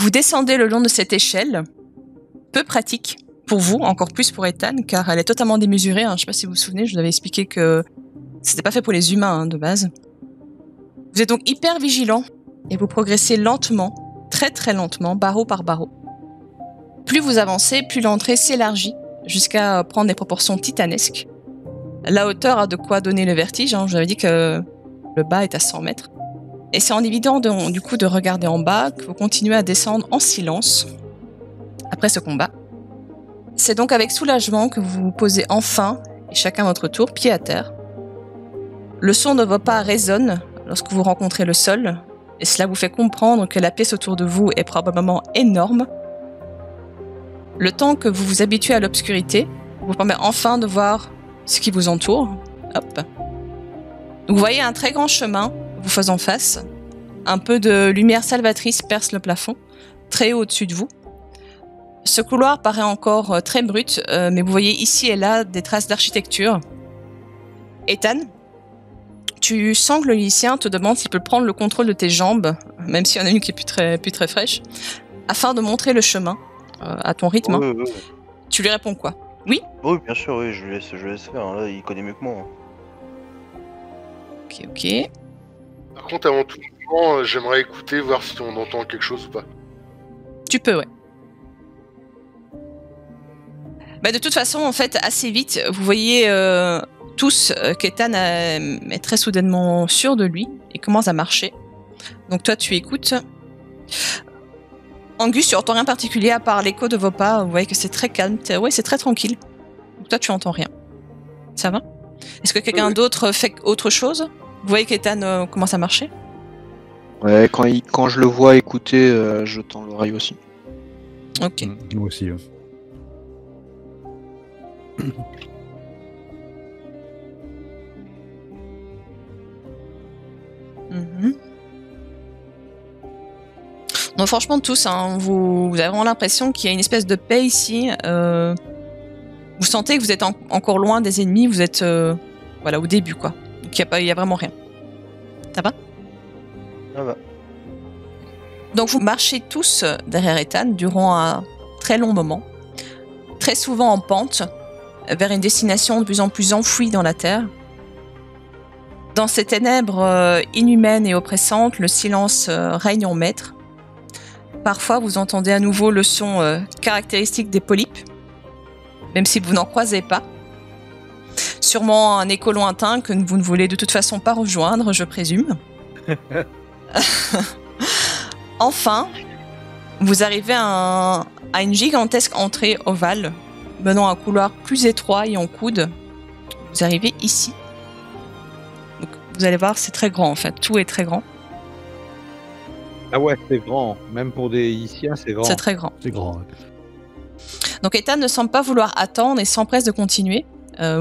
Vous descendez le long de cette échelle, peu pratique pour vous, encore plus pour Ethan, car elle est totalement démesurée. Je ne sais pas si vous vous souvenez, je vous avais expliqué que c'était pas fait pour les humains de base. Vous êtes donc hyper vigilant et vous progressez lentement, très très lentement, barreau par barreau. Plus vous avancez, plus l'entrée s'élargit jusqu'à prendre des proportions titanesques. La hauteur a de quoi donner le vertige. Je vous avais dit que le bas est à 100 mètres. Et c'est en évitant du coup de regarder en bas que vous continuez à descendre en silence après ce combat. C'est donc avec soulagement que vous vous posez enfin, et chacun à votre tour, pied à terre. Le son de vos pas résonne lorsque vous rencontrez le sol, et cela vous fait comprendre que la pièce autour de vous est probablement énorme. Le temps que vous vous habituez à l'obscurité vous permet enfin de voir ce qui vous entoure. Hop. Vous voyez un très grand chemin vous faisant face. Un peu de lumière salvatrice perce le plafond, très haut au-dessus de vous. Ce couloir paraît encore très brut, mais vous voyez ici et là des traces d'architecture. Ethan, tu sens que le lycéen te demande s'il peut prendre le contrôle de tes jambes, même s'il y en a une qui est plus très fraîche, afin de montrer le chemin à ton rythme. Oui. Tu lui réponds quoi? Oui? Oui, bien sûr, oui, je laisse faire. Là, il connaît mieux que moi. Ok. Par contre, avant tout moment, j'aimerais écouter, voir si on entend quelque chose ou pas. Tu peux, ouais. De toute façon, en fait, assez vite, vous voyez tous qu'Ethan est très soudainement sûr de lui et commence à marcher. Donc toi, tu écoutes. Angus, tu entends rien particulier à part l'écho de vos pas. Vous voyez que c'est très calme. Ouais, c'est très tranquille. Donc toi, tu entends rien. Ça va? Est-ce que quelqu'un d'autre fait autre chose? Vous voyez qu'Ethan commence à marcher? Ouais, quand je le vois écouter, je tends l'oreille aussi. Ok. Moi aussi. Donc franchement tous, vous avez vraiment l'impression qu'il y a une espèce de paix ici. Vous sentez que vous êtes encore loin des ennemis, vous êtes au début quoi. Donc il y a vraiment rien. Ça va? Ça va. Donc vous marchez tous derrière Ethan durant un très long moment, très souvent en pente, vers une destination de plus en plus enfouie dans la terre. Dans ces ténèbres inhumaines et oppressantes, le silence règne en maître. Parfois, vous entendez à nouveau le son caractéristique des polypes, même si vous n'en croisez pas. Sûrement un écho lointain que vous ne voulez de toute façon pas rejoindre, je présume. Enfin, vous arrivez à une gigantesque entrée ovale, menant à un couloir plus étroit et en coude. Vous arrivez ici. Donc, vous allez voir, c'est très grand en fait. Tout est très grand. Ah ouais, c'est grand. Même pour des Iciens, c'est grand. C'est très grand. C'est grand. Ouais. Donc Ethan ne semble pas vouloir attendre et s'empresse de continuer.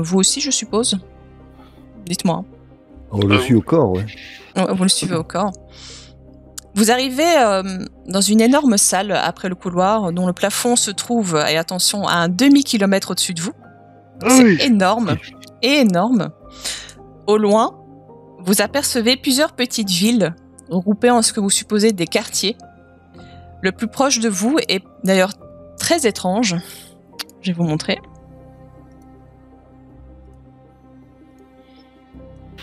Vous aussi, je suppose. Dites-moi. On le suit au corps, ouais. Vous le suivez au corps. Vous arrivez dans une énorme salle après le couloir dont le plafond se trouve, et attention, à un demi-kilomètre au-dessus de vous. C'est énorme. Énorme. Au loin, vous apercevez plusieurs petites villes regroupées en ce que vous supposez des quartiers. Le plus proche de vous est d'ailleurs très étrange. Je vais vous montrer.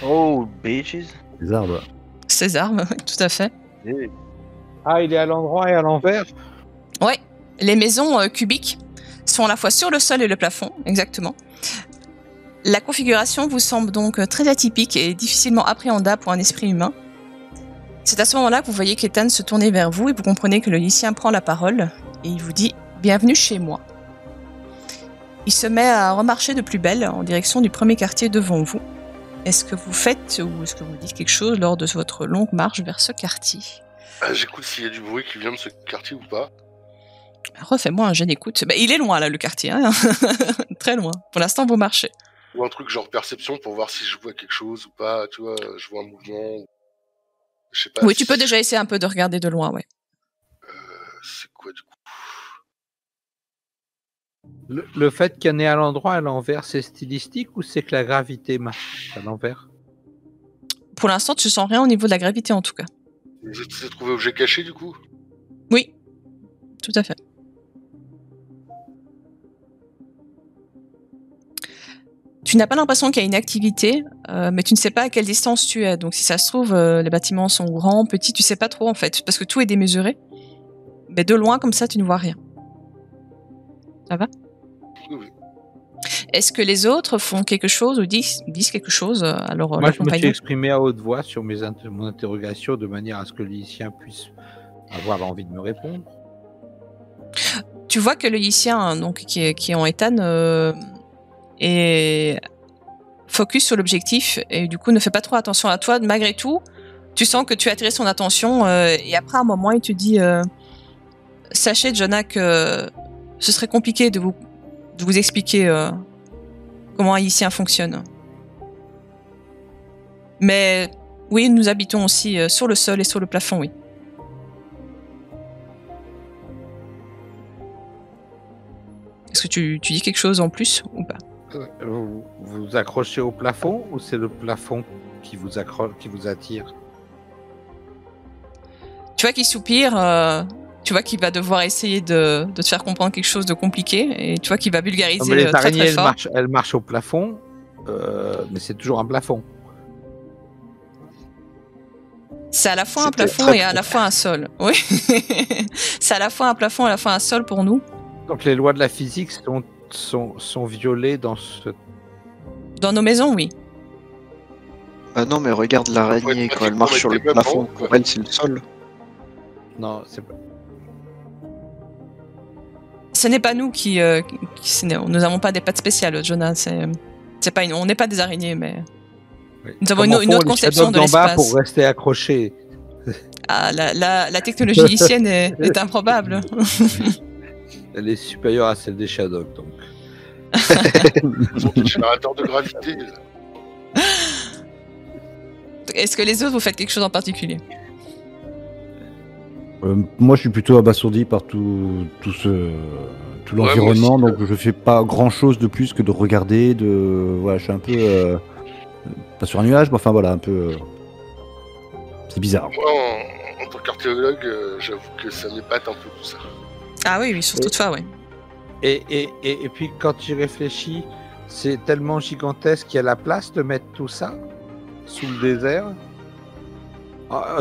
Oh, bitches. Les arbres. Ces arbres, tout à fait. Ah, il est à l'endroit et à l'envers. Ouais, les maisons cubiques sont à la fois sur le sol et le plafond, exactement. La configuration vous semble donc très atypique et difficilement appréhendable pour un esprit humain. C'est à ce moment-là que vous voyez qu'Ethan se tourne vers vous et vous comprenez que le lycéen prend la parole et il vous dit « Bienvenue chez moi ». Il se met à remarcher de plus belle en direction du premier quartier devant vous. Est-ce que vous faites ou est-ce que vous dites quelque chose lors de votre longue marche vers ce quartier? J'écoute s'il y a du bruit qui vient de ce quartier ou pas. Refais-moi un jet d'écoute. Il est loin là le quartier, hein. Très loin. Pour l'instant vous marchez. Ou un truc genre perception pour voir si je vois quelque chose ou pas, tu vois, je vois un mouvement. Je sais pas. Oui, tu peux déjà essayer un peu de regarder de loin, ouais. C'est quoi du coup? Le fait qu'il y en ait à l'endroit et à l'envers, c'est stylistique ou c'est que la gravité marche à l'envers? Pour l'instant, tu sens rien au niveau de la gravité en tout cas. Vous avez trouvé objet caché du coup? Oui. tout à fait. Tu n'as pas l'impression qu'il y a une activité, mais tu ne sais pas à quelle distance tu es. Donc si ça se trouve, les bâtiments sont grands, petits, tu sais pas trop en fait, parce que tout est démesuré. Mais de loin, comme ça, tu ne vois rien. Ça va ? Oui. Est-ce que les autres font quelque chose ou disent quelque chose à leur Moi, je me suis compagnon ? exprimé à haute voix sur mon interrogation de manière à ce que le lycéen puisse avoir envie de me répondre. Tu vois que le lycéen, donc, qui est en Ethan, est focus sur l'objectif et du coup ne fait pas trop attention à toi. Malgré tout, tu sens que tu as attiré son attention et après un moment, il te dit sachez, Jonah, que ce serait compliqué de vous expliquer comment un lycéen fonctionne. Mais oui, nous habitons aussi sur le sol et sur le plafond, oui. Est-ce que tu dis quelque chose en plus ou pas ? Vous vous accrochez au plafond ou c'est le plafond qui vous attire? Tu vois qu'il soupire, tu vois qu'il va devoir essayer de te faire comprendre quelque chose de compliqué et tu vois qu'il va vulgariser Non, mais les très araignées, très fort. elles marchent au plafond, mais c'est toujours un plafond. C'est à la fois un C'était plafond très et à la fois un sol. Oui. C'est à la fois un plafond et à la fois un sol pour nous. Donc les lois de la physique sont violées dans ce... Dans nos maisons, oui. Ah non, mais regarde l'araignée quand elle marche sur le plafond. Pour elle, c'est le sol. Non, c'est pas... Ce n'est pas nous nous n'avons pas des pattes spéciales, Jonah. C'est pas on n'est pas des araignées, mais Oui. nous avons Comment une autre font les conception de Shadows d'en bas l'espace. pour rester accrochés? Ah, la technologie lycéenne est improbable. Elle est supérieure à celle des Shadows, donc. Ils ont des générateurs de gravité. Est-ce que les autres, vous faites quelque chose en particulier ? Moi, je suis plutôt abasourdi par tout l'environnement, moi aussi, donc je fais pas grand-chose de plus que de regarder, voilà, je suis un peu pas sur un nuage, mais enfin voilà, un peu. C'est bizarre. Moi, en tant qu'archéologue, j'avoue que ça m'épate un peu tout ça. Ah oui, surtout toi, oui. Et puis quand tu réfléchis, c'est tellement gigantesque qu'il y a la place de mettre tout ça sous le désert.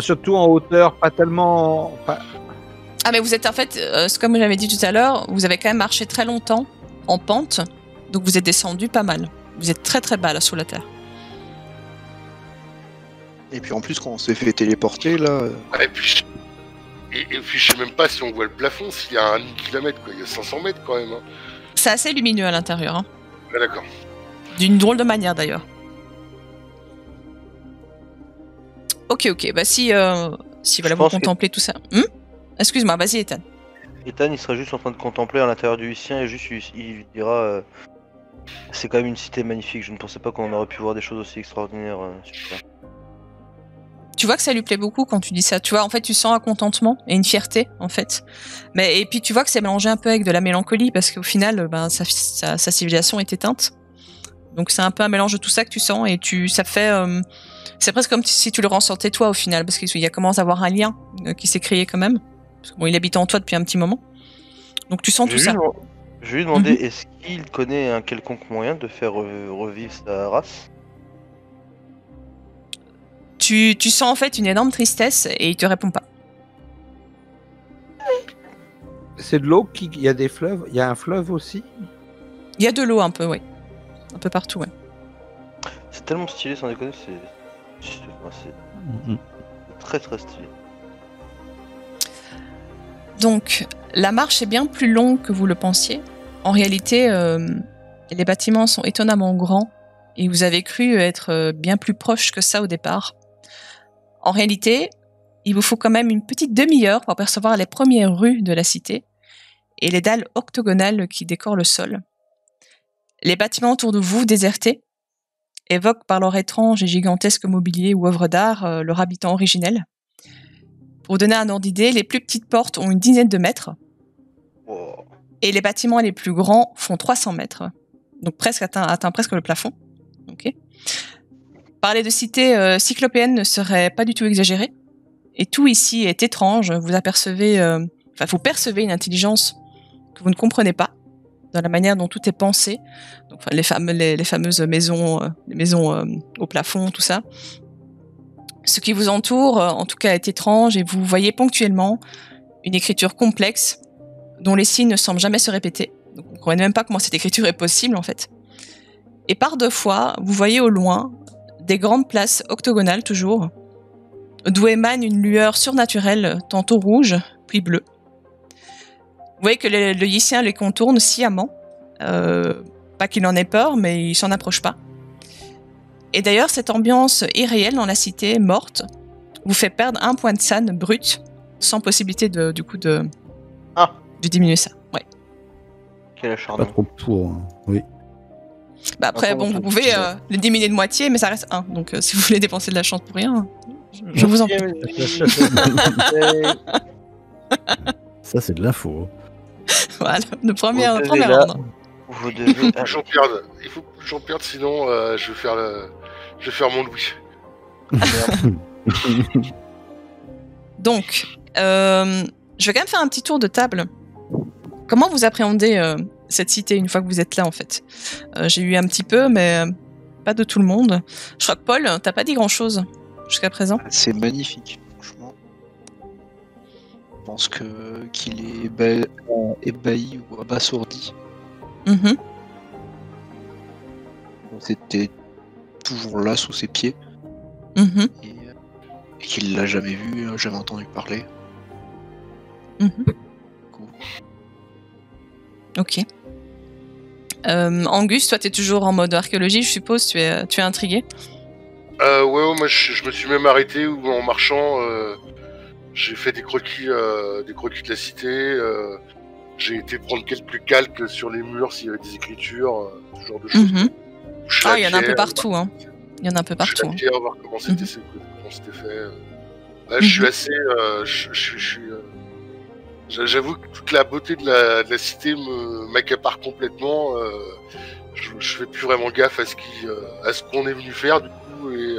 Surtout en hauteur, pas tellement... Ah mais vous êtes en fait, comme j'avais dit tout à l'heure, vous avez quand même marché très longtemps en pente, donc vous êtes descendu pas mal. Vous êtes très très bas là sous la terre. Et puis en plus, quand on s'est fait téléporter, là. Et puis, je sais même pas si on voit le plafond, s'il y a 1 kilomètre, quoi. Il y a 500 mètres quand même. Hein. C'est assez lumineux à l'intérieur. Hein. Ah, d'accord. D'une drôle de manière d'ailleurs. Ok, bah si voilà, vous pense que- contemplez tout ça. Excuse-moi, vas-y Ethan. Ethan, il sera juste en train de contempler à l'intérieur du lycéen et juste il dira c'est quand même une cité magnifique. Je ne pensais pas qu'on aurait pu voir des choses aussi extraordinaires. Super. Tu vois que ça lui plaît beaucoup quand tu dis ça. Tu vois, en fait, tu sens un contentement et une fierté, en fait. Et puis tu vois que c'est mélangé un peu avec de la mélancolie parce qu'au final, sa civilisation est éteinte. Donc c'est un peu un mélange de tout ça que tu sens et ça fait... c'est presque comme si tu le ressentais toi au final parce qu'il y a commence à avoir un lien qui s'est créé quand même. Parce que, bon, il habite en toi depuis un petit moment. Donc tu sens tout ça. Je vais lui demander est-ce qu'il connaît un quelconque moyen de faire revivre sa race? Tu sens en fait une énorme tristesse et il te répond pas. C'est de l'eau, il y a des fleuves, il y a un fleuve aussi. Il y a de l'eau un peu, oui. Un peu partout, ouais. C'est tellement stylé sans déconner, c'est très très stylé. Donc, la marche est bien plus longue que vous le pensiez. En réalité, les bâtiments sont étonnamment grands et vous avez cru être bien plus proche que ça au départ. En réalité, il vous faut quand même une petite demi-heure pour apercevoir les premières rues de la cité et les dalles octogonales qui décorent le sol. Les bâtiments autour de vous, désertés, évoquent par leur étrange et gigantesque mobilier ou œuvre d'art leur habitant originel. Pour vous donner un ordre d'idée, les plus petites portes ont une dizaine de mètres Wow. et les bâtiments les plus grands font 300 mètres. Donc presque atteint presque le plafond. Okay. Parler de cité cyclopéenne ne serait pas du tout exagéré. Et tout ici est étrange. Vous apercevez Enfin, vous percevez une intelligence que vous ne comprenez pas dans la manière dont tout est pensé. Donc, les fameuses maisons, les maisons au plafond, tout ça. Ce qui vous entoure, en tout cas, est étrange et vous voyez ponctuellement une écriture complexe dont les signes ne semblent jamais se répéter. Donc, vous ne comprenez même pas comment cette écriture est possible, en fait. Et par 2 fois, vous voyez au loin des grandes places octogonales, toujours, d'où émane une lueur surnaturelle, tantôt rouge, puis bleue. Vous voyez que le Yicien les contourne sciemment. Pas qu'il en ait peur, mais il s'en approche pas. Et d'ailleurs, cette ambiance irréelle dans la cité morte vous fait perdre 1 point de san brut, sans possibilité de diminuer ça. Ouais. Quel acharnement. Pas trop pour, hein. Oui. Bah après, bon, vous pouvez le diminuer de moitié, mais ça reste 1. Donc, si vous voulez dépenser de la chance pour rien, je vous en prie. Ça, c'est de l'info. Voilà, le premier Vous devez premier là- ordre. Vous devez... Il faut que j'en perde. Il faut que j'en perde, sinon je vais faire mon Louis. Donc, je vais quand même faire un petit tour de table. Comment vous appréhendez cette cité une fois que vous êtes là, en fait? J'ai eu un petit peu, mais pas de tout le monde. Je crois que Paul, t'as pas dit grand-chose jusqu'à présent. C'est magnifique, franchement. Je pense qu'il est ébahi ou abasourdi. Mhm. C'était toujours là sous ses pieds Mhm. et qu'il l'a jamais vu, jamais entendu parler. Mhm. Cool. Ok. Angus, toi, t'es toujours en mode archéologie, je suppose. Tu es intrigué. Ouais, moi je me suis même arrêté où en marchant, j'ai fait des croquis de la cité. J'ai été prendre quelques calques sur les murs s'il y avait des écritures, ce genre de choses. Mhm. Toucher Ah, la il y en a un peu pierre, partout, hein. Il y en a un peu toucher partout. la Hein. pierre, voir comment c'était fait. Là, je suis assez. J'avoue que toute la beauté de la cité m'accapare complètement. Je fais plus vraiment gaffe à ce qu'on est venu faire du coup et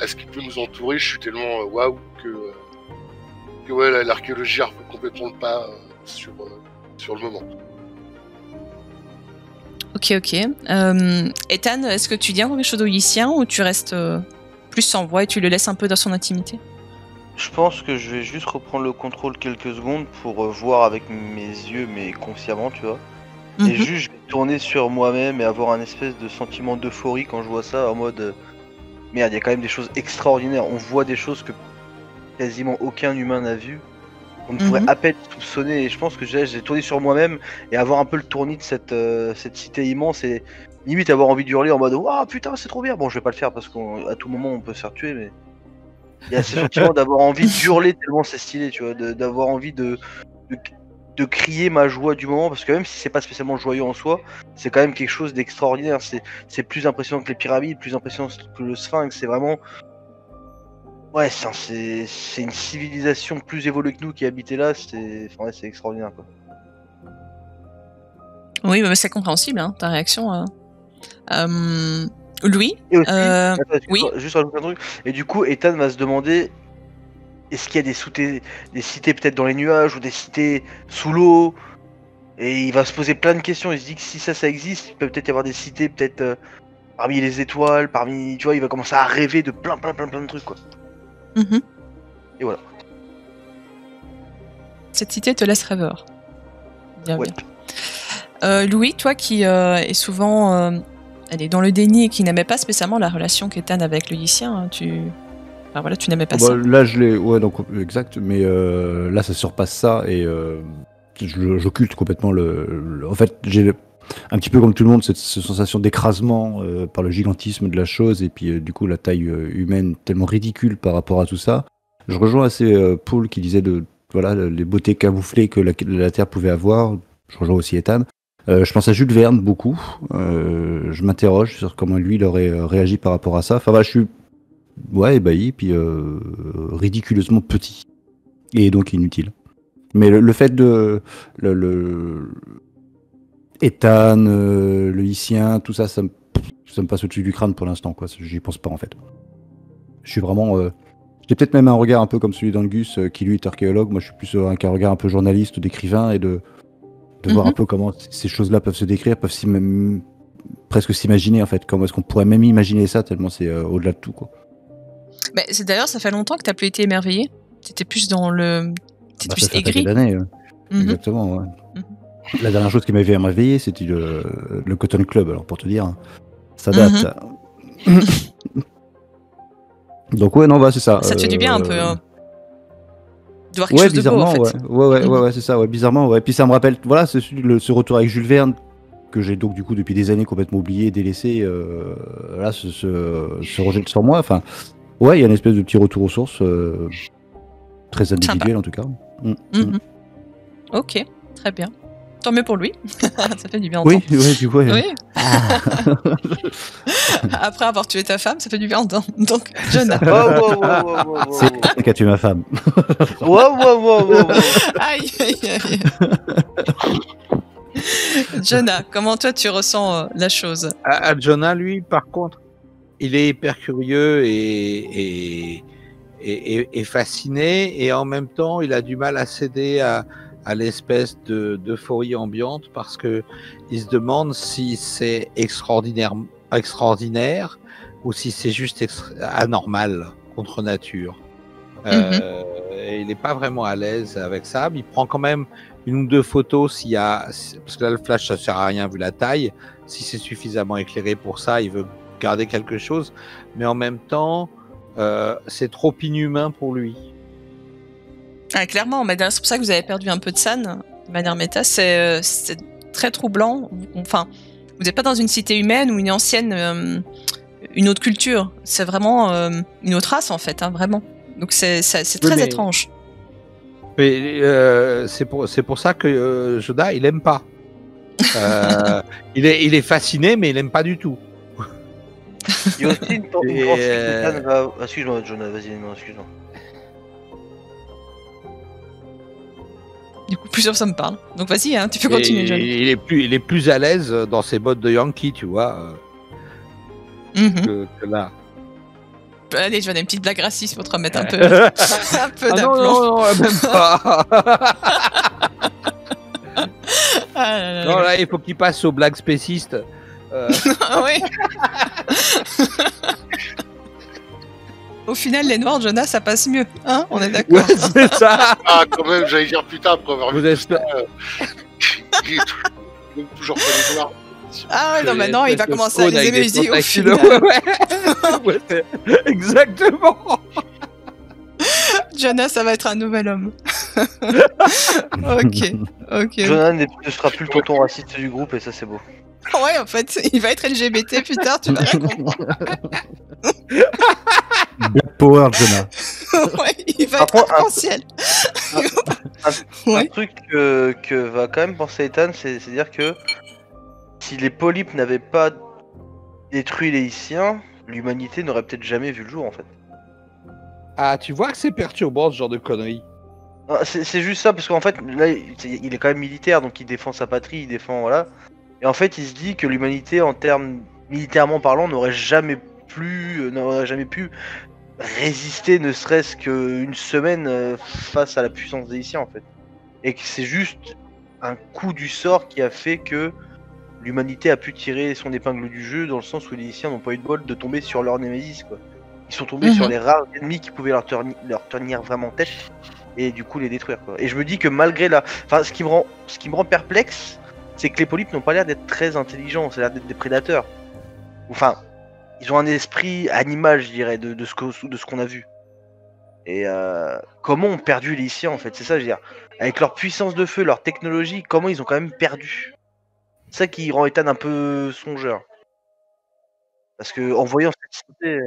à ce qui peut nous entourer. Je suis tellement waouh que ouais, l'archéologie a refait complètement le pas sur le moment. Ok. Ethan, est-ce que tu dis encore quelque chose au Yicien ou tu restes plus sans voix et tu le laisses un peu dans son intimité? Je pense que je vais juste reprendre le contrôle quelques secondes pour voir avec mes yeux, mais consciemment, tu vois. Et Mhm. juste, je vais tourner sur moi-même et avoir un espèce de sentiment d'euphorie quand je vois ça, en mode... merde, il y a quand même des choses extraordinaires. On voit des choses que quasiment aucun humain n'a vu. On pourrait Mhm. à peine soupçonner. Et je pense que j'ai tourné sur moi-même et avoir un peu le tournis de cette cité immense et limite avoir envie de hurler en mode « Waouh, putain, c'est trop bien !» Bon, je vais pas le faire parce qu'à tout moment, on peut se faire tuer, mais... Il y a ce sentiment d'avoir envie d'hurler tellement c'est stylé, tu vois, d'avoir envie de crier ma joie du moment, parce que même si c'est pas spécialement joyeux en soi, c'est quand même quelque chose d'extraordinaire. C'est plus impressionnant que les pyramides, plus impressionnant que le Sphinx. C'est vraiment, ouais, c'est une civilisation plus évoluée que nous qui habitait là. C'est extraordinaire, quoi. Oui, mais c'est compréhensible, hein, ta réaction. Louis, Et aussi, oui. juste rajouter un truc. Et du coup, Ethan va se demander, est-ce qu'il y a des cités peut-être dans les nuages ou des cités sous l'eau? Et il va se poser plein de questions. Il se dit que si ça existe, il peut peut-être y avoir des cités peut-être parmi les étoiles, tu vois, il va commencer à rêver de plein de trucs, quoi. Mhm. Et voilà. Cette cité te laisse rêveur. Bien, Ouais. bien. Louis, toi qui es souvent dans le déni et qui n'aimait pas spécialement la relation qu'Ethan avait avec le Yicien, hein, tu n'aimais pas ça. Là, je l'ai. Ouais, donc, exact. Mais là, ça surpasse ça et j'occulte complètement En fait, j'ai un petit peu comme tout le monde cette sensation d'écrasement par le gigantisme de la chose et puis du coup la taille humaine tellement ridicule par rapport à tout ça. Je rejoins assez Paul qui disait les beautés camouflées que la Terre pouvait avoir. Je rejoins aussi Ethan. Je pense à Jules Verne beaucoup. Je m'interroge sur comment lui il aurait réagi par rapport à ça. Enfin, je suis ébahi puis ridiculeusement petit et donc inutile. Mais le fait de Ethan, le Lycien, tout ça, ça me passe au-dessus du crâne pour l'instant, quoi. J'y pense pas en fait. Je suis vraiment J'ai peut-être même un regard un peu comme celui d'Angus, qui lui est archéologue. Moi, je suis plus avec un regard un peu journaliste, d'écrivain, et de voir un peu comment ces choses-là peuvent se décrire, peuvent même presque s'imaginer, en fait. Comment est-ce qu'on pourrait même imaginer ça, tellement c'est au-delà de tout, quoi. Mais d'ailleurs, ça fait longtemps que t'as plus été émerveillé. T'étais plus dans le... T'étais plus Ça fait aigri. des années. Exactement, ouais. La dernière chose qui m'avait émerveillé, c'était le Cotton Club, alors pour te dire. Hein. Ça date. Donc ouais, non, bah, c'est ça. Ça te fait du bien un peu, hein, de voir quelque chose de beau, en fait. Ouais, c'est ça, ouais, bizarrement, ouais. Puis ça me rappelle, voilà, ce retour avec Jules Verne, que j'ai donc du coup depuis des années complètement oublié, délaissé, là, se rejette sur moi. Enfin, ouais, il y a une espèce de petit retour aux sources, très individuel. Sympa. En tout cas. Ok, très bien. Tant mieux pour lui. Ça fait du bien. Oui, du coup. Oui. Après avoir tué ta femme, ça fait du bien. Donc, Jonah. C'est toi qui as tué ma femme. Aïe. Jonah, comment toi tu ressens la chose? Jonah, lui, par contre, il est hyper curieux et fasciné, et en même temps, il a du mal à céder à l'espèce d'euphorie ambiante, parce que il se demande si c'est extraordinaire ou si c'est juste anormal, contre nature. Il n'est pas vraiment à l'aise avec ça, mais il prend quand même une ou deux photos parce que là le flash ça sert à rien vu la taille. Si c'est suffisamment éclairé pour ça, il veut garder quelque chose, mais en même temps c'est trop inhumain pour lui. Ah, clairement, mais c'est pour ça que vous avez perdu un peu de San, de manière méta. C'est très troublant. Enfin, vous n'êtes pas dans une cité humaine ou une ancienne, une autre culture. C'est vraiment une autre race, en fait, hein, vraiment. Donc c'est très étrange. Mais c'est pour ça que Jonah, il aime pas. Il est fasciné, mais il aime pas du tout. Il y a aussi une pensée excuse-moi, Jonah, vas-y, non, excuse-moi. Du coup, plusieurs ça me parle. Donc vas-y, hein, tu peux continuer, John. Il est plus à l'aise dans ses bottes de Yankee, tu vois, que là. Allez, John, une petite blague raciste pour te remettre un peu d'aplomb. Non, même pas. Non, là, il faut qu'il passe aux blagues spécistes. Oui. Au final, les noirs, Jonah, ça passe mieux, hein? On est d'accord. Ouais, c'est ça. Ah, quand même, j'allais dire putain, après avoir vu Vous êtes ça, il est toujours pas les noirs. Ah ouais, non, maintenant, il va commencer à les aimer, il se dit, au final. Ouais, exactement. Jonah, ça va être un nouvel homme. Ok. Jonah ne sera plus le tonton raciste du groupe, et ça, c'est beau. Ouais, en fait, il va être LGBT plus tard, tu vas rien comprendre. Black Power, Jonah. Ouais, il va être arc-en-ciel. Un truc que va quand même penser Ethan, c'est dire que si les polypes n'avaient pas détruit les Haïtiens, l'humanité n'aurait peut-être jamais vu le jour, en fait. Ah, tu vois que c'est perturbant ce genre de conneries. C'est juste ça, parce qu'en fait, là, il est quand même militaire, donc il défend sa patrie, il défend, voilà. Et en fait, il se dit que l'humanité, en termes militairement parlant, n'aurait jamais pu résister, ne serait-ce qu'une semaine face à la puissance des Haïtiens, en fait. Et que c'est juste un coup du sort qui a fait que l'humanité a pu tirer son épingle du jeu, dans le sens où les Haïtiens n'ont pas eu de bol de tomber sur leur némésis, quoi. Ils sont tombés sur les rares ennemis qui pouvaient leur tenir vraiment tête, et du coup les détruire, quoi. Et je me dis que malgré ce qui me rend perplexe, c'est que les polypes n'ont pas l'air d'être très intelligents, ça a l'air d'être des prédateurs. Enfin, ils ont un esprit animal, je dirais, de ce qu'on a vu. Et comment ont perdu les Haïtiens, en fait, c'est ça, je veux dire. Avec leur puissance de feu, leur technologie, comment ils ont quand même perdu. C'est ça qui rend Ethan un peu songeur. Parce que en voyant cette cité...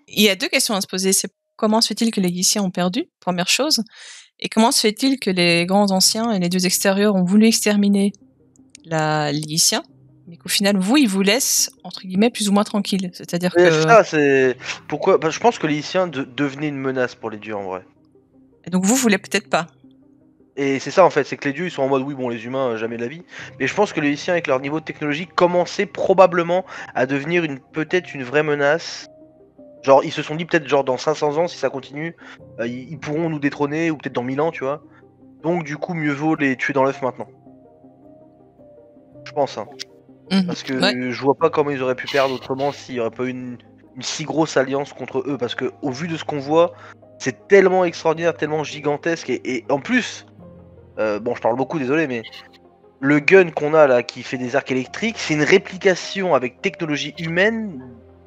Il y a deux questions à se poser. C'est comment se fait-il que les Haïtiens ont perdu, première chose, et comment se fait-il que les grands anciens et les dieux extérieurs ont voulu exterminer les Haïtiens, mais qu'au final, ils vous laissent, entre guillemets, plus ou moins tranquille. C'est-à-dire que... Ça, c'est... Pourquoi je pense que les Haïtiens devenaient une menace pour les dieux, en vrai. Et donc vous voulez peut-être pas. Et c'est ça, en fait, c'est que les dieux, ils sont en mode, oui, bon, les humains, jamais de la vie. Mais je pense que les Haïtiens, avec leur niveau de technologie, commençaient probablement à devenir peut-être une vraie menace. Genre, ils se sont dit peut-être genre dans 500 ans, si ça continue, ils pourront nous détrôner, ou peut-être dans 1000 ans, tu vois. Donc du coup, mieux vaut les tuer dans l'œuf maintenant. Je pense, hein. Parce que je vois pas comment ils auraient pu perdre autrement s'il y aurait pas eu une si grosse alliance contre eux. Parce que au vu de ce qu'on voit, c'est tellement extraordinaire, tellement gigantesque. Et en plus, bon, je parle beaucoup, désolé, mais le gun qu'on a là, qui fait des arcs électriques, c'est une réplication avec technologie humaine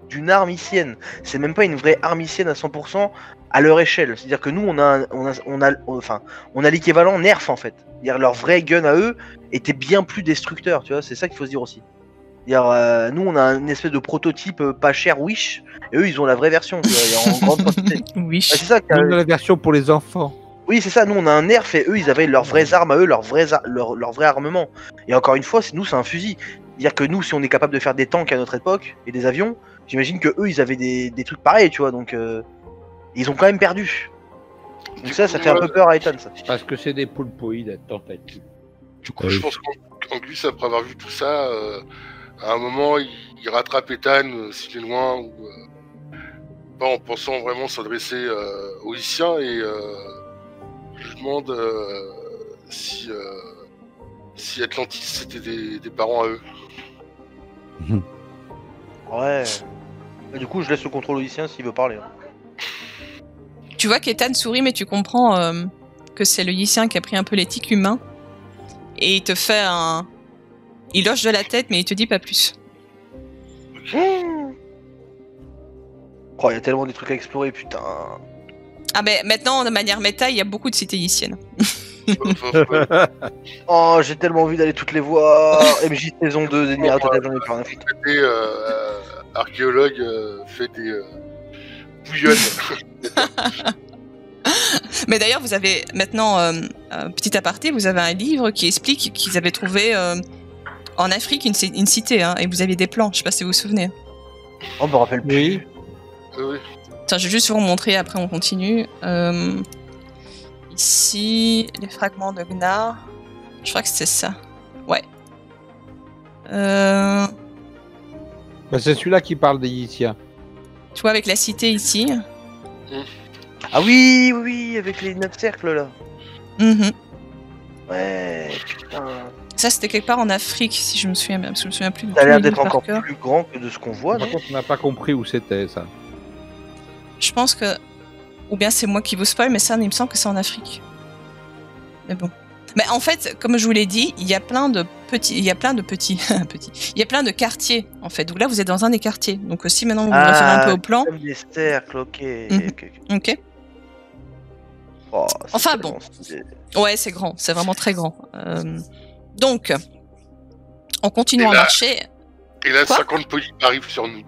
d'une arme icienne. C'est même pas une vraie arme icienne à 100% à leur échelle. C'est-à-dire que nous, on a l'équivalent Nerf en fait. C'est-à-dire leur vrai gun à eux était bien plus destructeur, tu vois. C'est ça qu'il faut se dire aussi. C'est-à-dire, nous, on a une espèce de prototype pas cher Wish, et eux, ils ont la vraie version, tu vois, en grande quantité. Wish. C'est ça. Même la version pour les enfants. Oui, c'est ça. Nous, on a un Nerf, et eux, ils avaient leurs vraies armes à eux, leur vrai armement. Et encore une fois, c'est un fusil. C'est-à-dire que nous, si on est capable de faire des tanks à notre époque et des avions, j'imagine que eux, ils avaient des trucs pareils, tu vois. Donc, ils ont quand même perdu. Donc ça fait un peu peur à Ethan, ça. Parce que c'est des poulpoïdes à tentative. Du coup, je pense qu'en plus, après avoir vu tout ça, à un moment, il rattrape Ethan s'il est loin, ou pas en pensant vraiment s'adresser aux Lyciens, et je lui demande si Atlantis c'était des parents à eux. Ouais. Et du coup, je laisse le contrôle au lycéen s'il veut parler. Hein. Tu vois qu'Ethan sourit, mais tu comprends que c'est le lycéen qui a pris un peu l'éthique humain. Et il te fait un... Il hoche de la tête, mais il te dit pas plus. Oh, il y a tellement des trucs à explorer, putain. Ah ben maintenant, de manière méta, il y a beaucoup de cités lycéennes. Oh, j'ai tellement envie d'aller toutes les voir. MJ saison 2, Zénir, total, j'en ai plein. Côté archéologue fait des bouillonnes. Mais d'ailleurs, vous avez maintenant, petit aparté, vous avez un livre qui explique qu'ils avaient trouvé en Afrique une cité, hein, et vous aviez des plans, je sais pas si vous vous souvenez. On me rappelle plus. Oui. Oui. Attends, je vais juste vous montrer, après on continue. Ici, les fragments de Gnar. Je crois que c'est ça. Ouais. Bah, c'est celui-là qui parle des Yitiens. Tu vois, avec la cité ici. Ah oui, avec les 9 cercles là. Mhm. Ouais, putain. Ça, c'était quelque part en Afrique, si je me souviens bien. Parce que je me souviens plus de Ça a tous l'air les d'être livres par encore cœur. plus grand que de ce qu'on voit, non? Par contre, on n'a pas compris où c'était ça. Je pense que... Ou bien c'est moi qui vous spoil, mais ça, il me semble que c'est en Afrique. Mais bon. Mais en fait, comme je vous l'ai dit, il y a plein de petits... Il y a plein de quartiers, en fait. Donc là, vous êtes dans un des quartiers. Donc si maintenant vous vous référez un peu au plan... Comme des cercles, ok. Ok. Oh, c'est Enfin tellement bon. stylé. Ouais, c'est grand. C'est vraiment très grand. Donc, en continuant à marcher... Et là, Quoi 50 polices arrivent sur nous.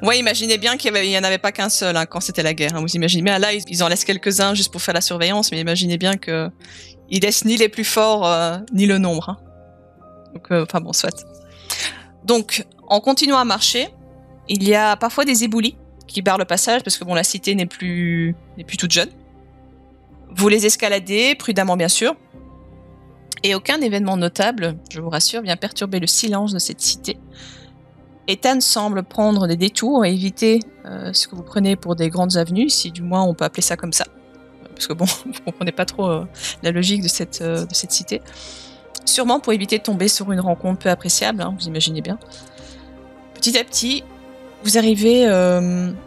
Ouais, imaginez bien qu'il y en avait pas qu'un seul quand c'était la guerre. Hein, vous imaginez bien, là, ils en laissent quelques-uns juste pour faire la surveillance, mais imaginez bien que ils laissent ni les plus forts, ni le nombre. Hein. Donc, enfin bon, soit. Donc, en continuant à marcher, il y a parfois des éboulis qui barrent le passage, parce que bon, la cité n'est plus toute jeune. Vous les escaladez, prudemment bien sûr. Et aucun événement notable, je vous rassure, vient perturber le silence de cette cité. Ethan semble prendre des détours et éviter ce que vous prenez pour des grandes avenues, si du moins on peut appeler ça comme ça. Parce que bon, vous comprenez pas trop la logique de cette cité. Sûrement pour éviter de tomber sur une rencontre peu appréciable, hein, vous imaginez bien. Petit à petit, vous arrivez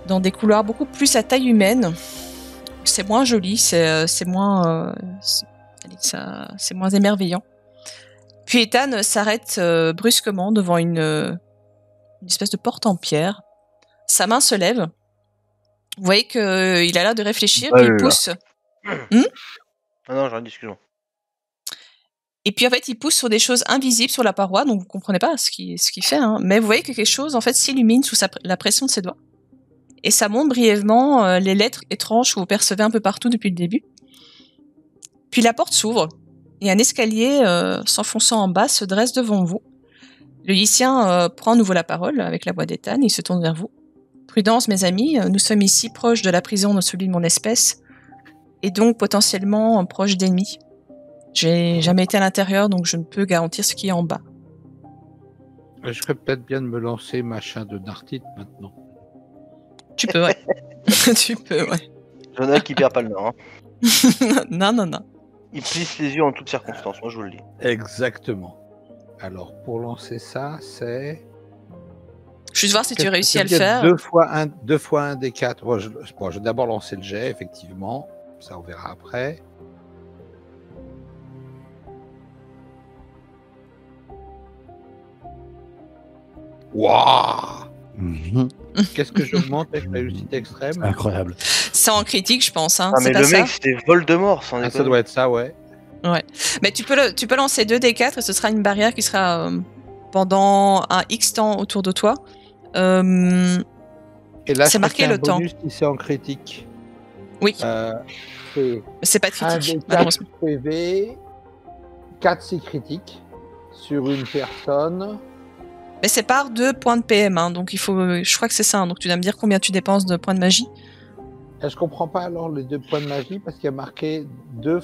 dans des couloirs beaucoup plus à taille humaine. C'est moins joli, c'est moins émerveillant. Puis Ethan s'arrête brusquement devant une espèce de porte en pierre. Sa main se lève. Vous voyez qu'il a l'air de réfléchir, puis il pousse. Ah non, j'ai rien dit, excuse-moi. Et puis en fait, il pousse sur des choses invisibles sur la paroi, donc vous comprenez pas ce qu'il fait, hein. Mais vous voyez que quelque chose en fait s'illumine sous la pression de ses doigts. Et ça montre brièvement les lettres étranges que vous percevez un peu partout depuis le début. Puis la porte s'ouvre, et un escalier s'enfonçant en bas se dresse devant vous. Le lycéen prend à nouveau la parole avec la voix d'Ethan, il se tourne vers vous. Prudence, mes amis, nous sommes ici proches de la prison de celui de mon espèce, et donc potentiellement proches d'ennemis. J'ai jamais été à l'intérieur, donc je ne peux garantir ce qui est en bas. Je ferais peut-être bien de me lancer machin de Nartite maintenant. Tu peux, ouais. Tu peux, ouais. Jonah qui perd pas le nord. Non, non, non. Il plisse les yeux en toutes circonstances, moi je vous le dis. Exactement. Alors, pour lancer ça, c'est... Juste voir si tu réussis à le Qu'est-ce que faire. Deux fois un des 4. Bon, je vais d'abord lancer le jet, effectivement. Ça, on verra après. Waouh! Mhm. Qu'est-ce que j'augmente avec réussite extrême? Incroyable. C'est en critique, je pense. Hein. Ah C'est mais pas le ça. mec c'était Voldemort, sans Ah, ça déconner. doit être ça, ouais. Mais tu peux lancer 2 D4 et ce sera une barrière qui sera pendant un X temps autour de toi. Et là, C'est je marqué crois qu'il y a le un temps. bonus si c'est en critique. Oui, C'est c'est pas un des critique, 4 malheureusement. PV, 4 c'est critique sur une personne. Mais c'est par 2 points de PM, hein, donc il faut. Je crois que c'est ça. Hein, donc tu dois me dire combien tu dépenses de points de magie. Je comprends pas alors les 2 points de magie parce qu'il y a marqué 2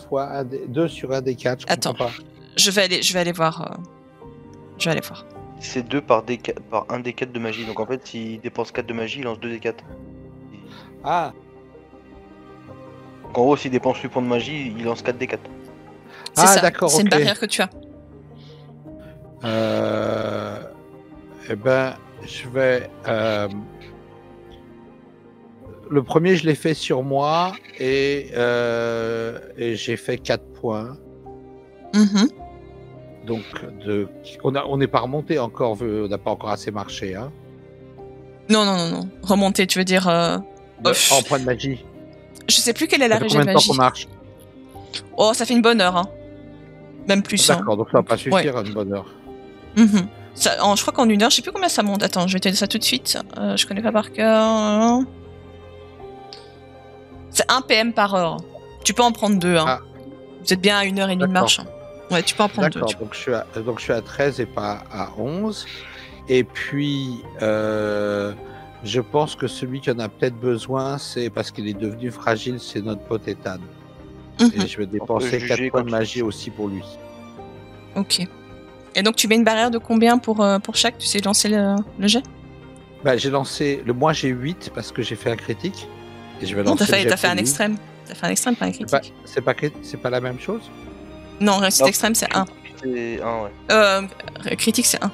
sur un des 4. Attends. Pas. Je vais aller voir. Je vais aller voir. C'est 2 par un des 4 de magie, donc en fait s'il dépense 4 de magie, il lance 2 des 4. Ah, Donc en gros s'il dépense 8 points de magie, il lance 4 des 4. C'est ça. d'accord. C'est une ok. barrière que tu as. Eh ben, je vais. Le premier, je l'ai fait sur moi et j'ai fait 4 points. Mhm. Donc, on n'est pas remonté encore, on n'a pas encore assez marché. Hein. Non. Remonter, tu veux dire. En point de magie. Je sais plus quelle est la Ça fait régie de combien de temps magie. qu'on marche? Oh, ça fait une bonne heure. Hein. Même plus. Hein. D'accord, donc ça va pas suffire à une bonne heure. Mhm. Je crois qu'en 1 heure, je sais plus combien ça monte. Attends, je vais te dire ça tout de suite. Je connais pas par cœur. C'est 1 PM par heure. Tu peux en prendre 2. Hein. Ah. Vous êtes bien à 1h30 de marche. Hein. Ouais, tu peux en prendre 2. D'accord, donc je suis à 13 et pas à 11. Et puis, je pense que celui qui en a peut-être besoin, c'est parce qu'il est devenu fragile, c'est notre pote Ethan. Et je vais dépenser 4 points de magie aussi pour lui. Ok. Et donc tu mets une barrière de combien pour chaque? Tu sais lancer le jet? Bah, j'ai lancé. Moi j'ai 8 parce que j'ai fait un critique. Et je vais Non, lancer t'as fait un extrême. T'as fait un extrême, pas un critique. C'est pas la même chose? Non, réussite extrême, c'est 1. C'est 1, ouais. Critique, c'est 1.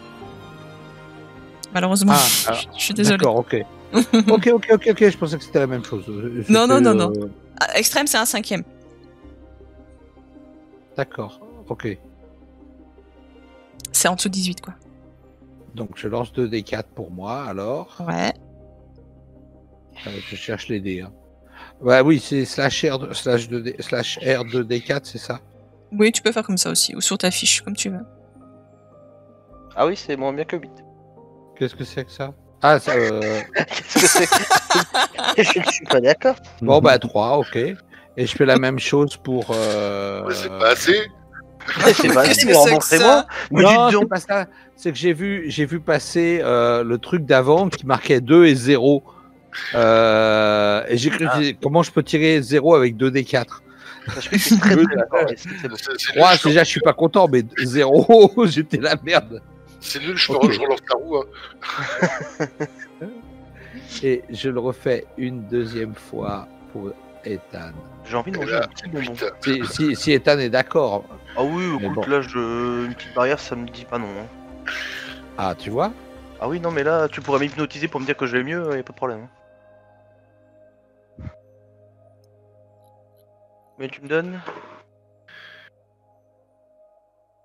Malheureusement. Je suis désolé. D'accord, ok. ok, je pensais que c'était la même chose. Non. Extrême, c'est un 5e. D'accord, ok. C'est en dessous de 18, quoi. Donc je lance 2 D4 pour moi, alors. Ouais. Je cherche les dés. Hein. Ouais, oui, c'est /R 2D4, c'est ça? Oui, tu peux faire comme ça aussi, ou sur ta fiche, comme tu veux. Ah oui, c'est moins bien que 8. Qu'est-ce que c'est que ça? Ah, ça, Qu'est-ce que c'est? Je ne suis pas d'accord. Bon, bah 3, ok. Et je fais la même chose pour... Ouais, c'est pas assez. C'est pas Qu'est-ce assez, que mais c'est que remboursez-moi. Mais Non, dites c'est donc. pas ça. C'est que j'ai vu passer le truc d'avant qui marquait 2 et 0. Et j'ai cru, comment je peux tirer 0 avec 2D4? Parce que je suis très d'accord. C'est bon. C'est 3, nul, déjà, je suis pas content, mais 0, j'étais la merde. c'est nul, je Ok. relance la roue. Hein. Et je le refais une deuxième fois pour Ethan. J'ai envie de manger un petit bonbon. Putain. Si Ethan est d'accord. Ah oui, Mais écoute, bon. là, une petite barrière, ça me dit pas non. Hein. Ah, tu vois? Ah oui, non, mais là, tu pourrais m'hypnotiser pour me dire que je vais mieux, y a pas de problème. Hein. Mais tu me donnes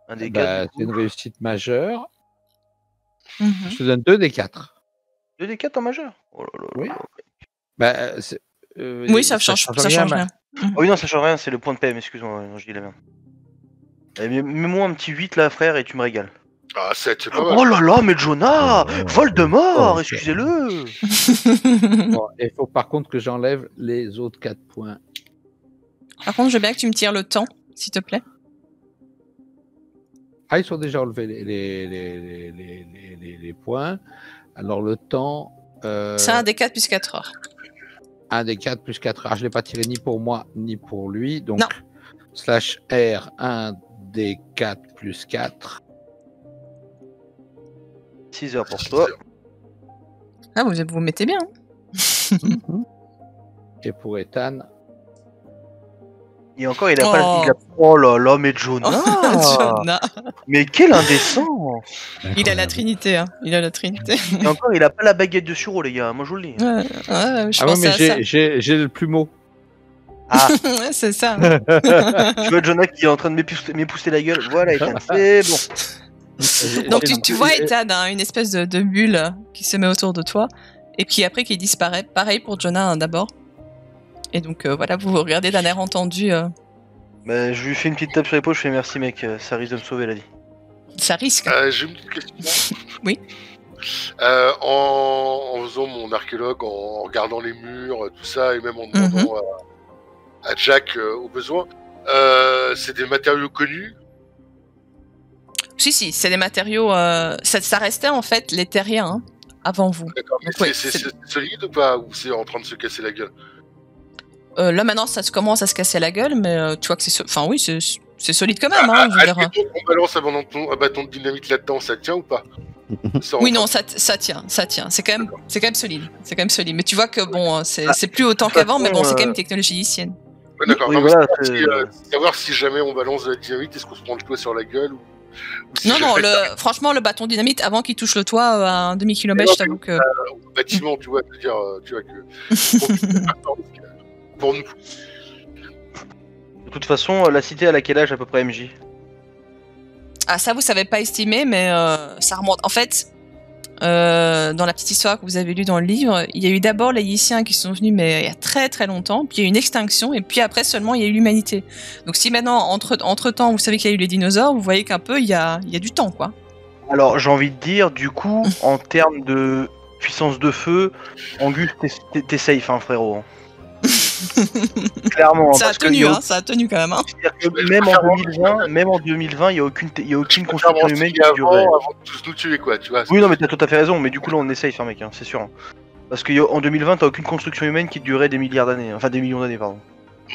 un des 4. C'est une réussite majeure. Mhm. Je te donne 2 des 4. 2 des 4 en majeur. Oh là là. Oui. là. Oui, ça change rien. Ah oui, non, ça change rien, c'est le point de PM, excuse-moi, non, je dis la merde. Mets-moi un petit 8 là, frère, et tu me régales. Ah, 7, c'est pas mal. Oh là là, mais Jonah Voldemort, Oh, excusez-le. Bon, il faut par contre que j'enlève les autres 4 points. Par contre, je veux bien que tu me tires le temps, s'il te plaît. Ah, ils sont déjà enlevés les points. Alors le temps... C'est un des 4 plus 4 heures. 1 des 4 plus 4 heures. Je ne l'ai pas tiré ni pour moi ni pour lui. Donc, Non. /R 1 des 4 plus 4. 6 heures pour toi. Ah, vous vous mettez bien. Hein. Et pour Ethan, Et encore, il a pas. Oh là là, mais Jonah Jonah. Mais quelle indécence. Il a la Trinité, hein. Il a la Trinité. Et encore, il a pas la baguette de sureau, les gars. Moi, je vous le dis. Ouais, je ah ouais, pensais mais à ça. j'ai le plumeau. Ah, Ouais, c'est ça. tu vois Jonah qui est en train de m'épousser la gueule. Voilà, Ethan, c'est bon. Donc tu vois Ethan, hein, une espèce de bulle qui se met autour de toi, et puis après qui disparaît. Pareil pour Jonah hein, d'abord. Et donc voilà, vous vous regardez d'un air entendu. Bah, je lui fais une petite tape sur l'épaule, je fais merci mec, ça risque de me sauver la vie. Ça risque. J'ai une petite question. Oui. En faisant mon archéologue, en regardant les murs, tout ça, et même en demandant à Jack au besoin, c'est des matériaux connus. Si, c'est des matériaux. Ça restait en fait les terriens hein, avant vous. D'accord, mais Donc, ouais, c'est solide ou pas? Ou c'est en train de se casser la gueule? Là maintenant ça commence à se casser la gueule, mais tu vois que c'est. Enfin oui, c'est solide quand même. Hein, je veux dire. On balance un bâton de dynamite là-dedans, ça tient ou pas? Oui, non, ça tient. C'est quand même solide. C'est quand même solide. Mais tu vois que bon, c'est plus autant qu'avant, mais bon, c'est quand même une technologie haïtienne. Ouais, d'accord. Oui, Non, voilà, savoir si jamais on balance de la dynamite, est-ce qu'on se prend le toit sur la gueule ou si Non, jamais franchement, le bâton dynamite, avant qu'il touche le toit à un demi-kilomètre, je t'avoue que. au bâtiment, tu vois, c'est-à-dire, tu vois que. Pour nous. De toute façon, la cité à laquelle âge à peu près MJ? Ah, ça, vous savez pas estimer, mais ça remonte. En fait, dans la petite histoire que vous avez lue dans le livre, il y a eu d'abord les Haïtiens qui sont venus, mais il y a très très longtemps, puis il y a eu une extinction, et puis après seulement il y a eu l'humanité. Donc si maintenant, entre-temps, vous savez qu'il y a eu les dinosaures, vous voyez qu'un peu, il y a du temps, quoi. Alors, j'ai envie de dire, du coup, en termes de puissance de feu, Angus, t'es safe, hein, frérot. Hein. Clairement. Ça a parce que tenu, hein, ça a tenu quand même. Hein. C'est-à-dire que même en 2020, il y a aucune construction humaine qui durait. Avant de tous nous tuer, quoi, tu vois. Oui, non, mais t'as tout à fait raison, mais du coup, là, on est safe, hein, mec, hein, c'est sûr. Hein. Parce qu'en 2020, t'as aucune construction humaine qui durait des milliards d'années, enfin des millions d'années, pardon.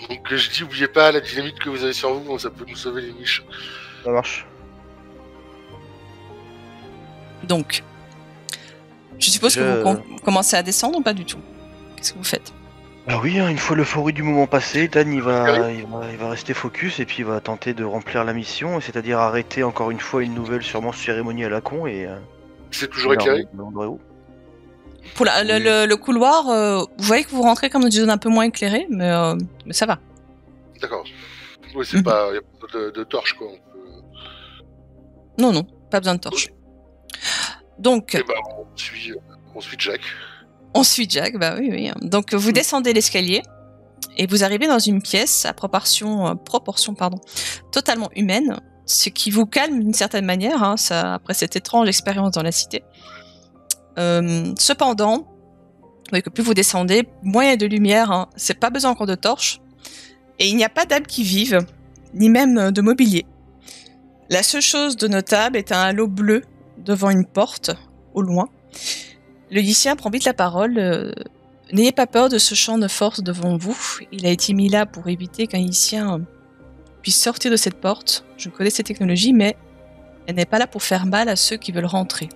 Donc je dis, oubliez pas la dynamite que vous avez sur vous, ça peut nous sauver les niches. Ça marche. Donc, je suppose que vous commencez à descendre ou pas du tout? Qu'est-ce que vous faites? Bah oui, hein, une fois l'euphorie du moment passé, Dan il va rester focus et puis il va tenter de remplir la mission, c'est-à-dire arrêter encore une fois une nouvelle sûrement cérémonie à la con et... C'est toujours éclairé? Pour le couloir, vous voyez que vous rentrez comme dans une zone un peu moins éclairée, mais ça va. D'accord. Oui, c'est pas... Y a pas de torche, quoi. Non, pas besoin de torche. Donc... Et bah, on suit Jack. On suit Jack, bah oui. Donc vous descendez l'escalier et vous arrivez dans une pièce à proportion totalement humaine, ce qui vous calme d'une certaine manière, hein, ça, après cette étrange expérience dans la cité. Cependant, vous voyez que plus vous descendez, moins il y a de lumière, hein, c'est pas besoin encore de torches, et il n'y a pas d'âmes qui vivent, ni même de mobilier. La seule chose de notable est un halo bleu devant une porte, au loin. Le lycéen prend vite la parole. N'ayez pas peur de ce champ de force devant vous. Il a été mis là pour éviter qu'un lycéen puisse sortir de cette porte. Je connais cette technologie, mais elle n'est pas là pour faire mal à ceux qui veulent rentrer.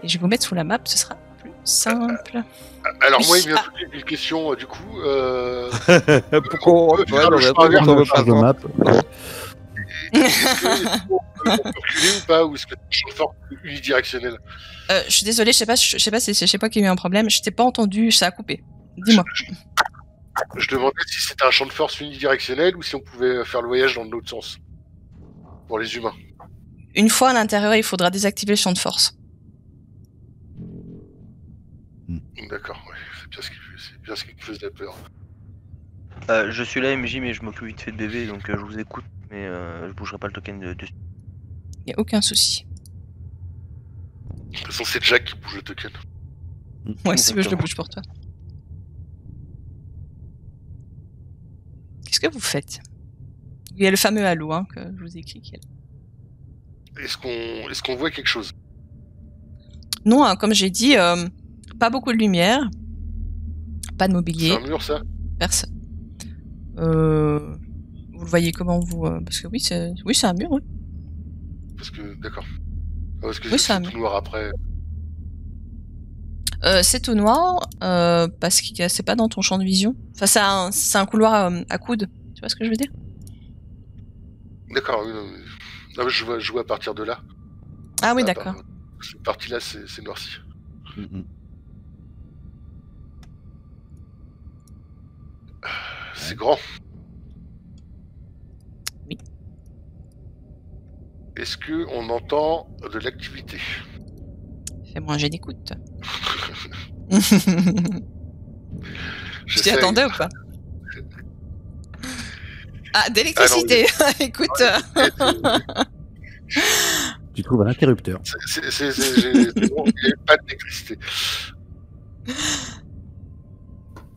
Et je vais vous mettre sous la map, ce sera plus simple. Alors Oui. moi, il me vient une question, du coup... Pourquoi on veut pas de map. On peut reculer ou pas? Ou est-ce que c'est un champ de force unidirectionnel? Je suis désolée, je sais pas si c'est chez moi qu'il y a eu un problème. Je t'ai pas entendu, ça a coupé. Dis-moi. Je demandais si c'était un champ de force unidirectionnel ou si on pouvait faire le voyage dans l'autre sens. Pour les humains. Une fois à l'intérieur, il faudra désactiver le champ de force. D'accord, ouais, c'est bien ce qui me faisait peur. Je suis là MJ, mais je m'occupe vite fait de bébé, donc je vous écoute, mais je bougerai pas le token de... Il y a aucun souci. De toute façon, c'est Jack qui bouge le token. Ouais, si tu veux, je le bouge pour toi. Qu'est-ce que vous faites? Il y a le fameux halo hein, que je vous ai écrit. Est-ce qu'on voit quelque chose? Non, hein, comme j'ai dit, pas beaucoup de lumière, pas de mobilier. C'est un mur, ça? Personne. Vous le voyez comment vous... parce que oui, c'est un mur, oui. Parce que, d'accord. Parce que Oui, c'est un tout noir après. C'est tout noir parce que c'est pas dans ton champ de vision. Enfin, c'est un couloir à coude. Tu vois ce que je veux dire? D'accord, oui, non, mais je vois à partir de là. Ah oui, d'accord. Cette partie-là, c'est noirci. C'est grand. Oui. Est-ce que on entend de l'activité? Fais-moi un jet d'écoute. Tu t'y J'essaye. attendais ou pas? Ah, d'électricité. Écoute. Tu trouves un interrupteur. C'est bon, il n'y a pas d'électricité.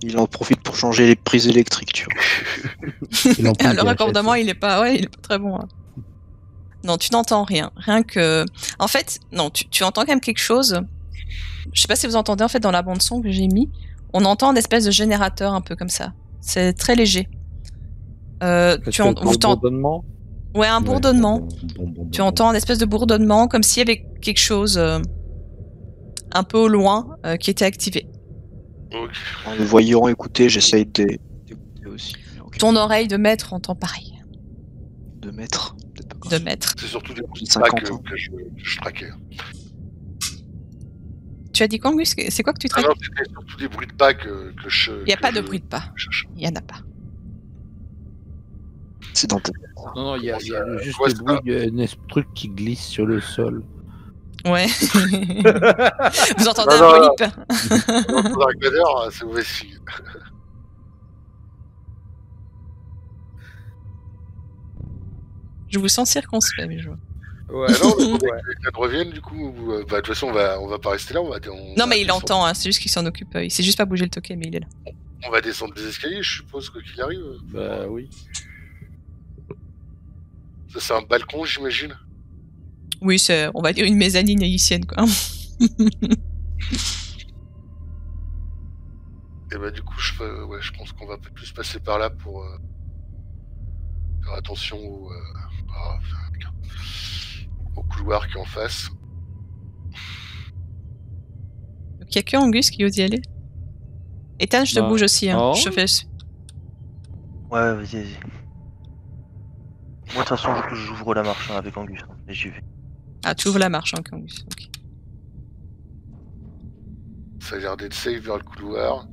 Il en profite pour changer les prises électriques, tu vois. Le raccordement, il est pas très bon. Hein. Non, tu n'entends rien. Rien que. En fait, non, tu entends quand même quelque chose. Je sais pas si vous entendez, en fait, dans la bande-son que j'ai mis, on entend une espèce de générateur un peu comme ça. C'est très léger. Bourdonnement. Ouais, un bourdonnement. Tu entends un espèce de bourdonnement, comme s'il y avait quelque chose un peu au loin qui était activé. Okay. En le voyant écouter, j'essaye d'écouter aussi. Okay. Ton oreille de maître entend pareil. De maître. De maître. C'est surtout des bruits de 50 pas ans. que je traquais. Tu as dit quoi, Angus? C'est quoi que tu traques? Non, c'était surtout des bruits de pas que je... Il n'y a pas de bruit de pas. Il n'y en a pas. C'est dans ta... Non, il y a juste Ouais, des bruits d'un truc qui glisse sur le sol. Ouais. Vous entendez Non, un non. polype? Dark Vader, c'est mauvais signe. Je vous sens circonspect, mais je vois. Ouais, Ah non, on attendait que quelqu'un revienne du coup. De toute façon, on va pas rester là. On Non, va mais il descendre. entend, hein, c'est juste qu'il s'en occupe. Il sait juste pas bouger le token, mais il est là. On va descendre des escaliers, je suppose, quoi qu'il arrive. Bah oui. Ça, c'est un balcon, j'imagine. Oui, c'est, on va dire, une mezzanine haïtienne, quoi. Et bah, du coup, je pense qu'on va plus passer par là pour faire attention au couloir qui est en face. Donc, il y a que Angus qui ose y aller. Ethan, je te Bah, bouge aussi, hein. non. Je te fais... Ouais, vas-y. Moi, de toute façon, j'ouvre la marche avec Angus. Et j'y vais. Ah, tu ouvres la marche, hein, Angus. Ok. Ça a l'air d'être safe vers le couloir.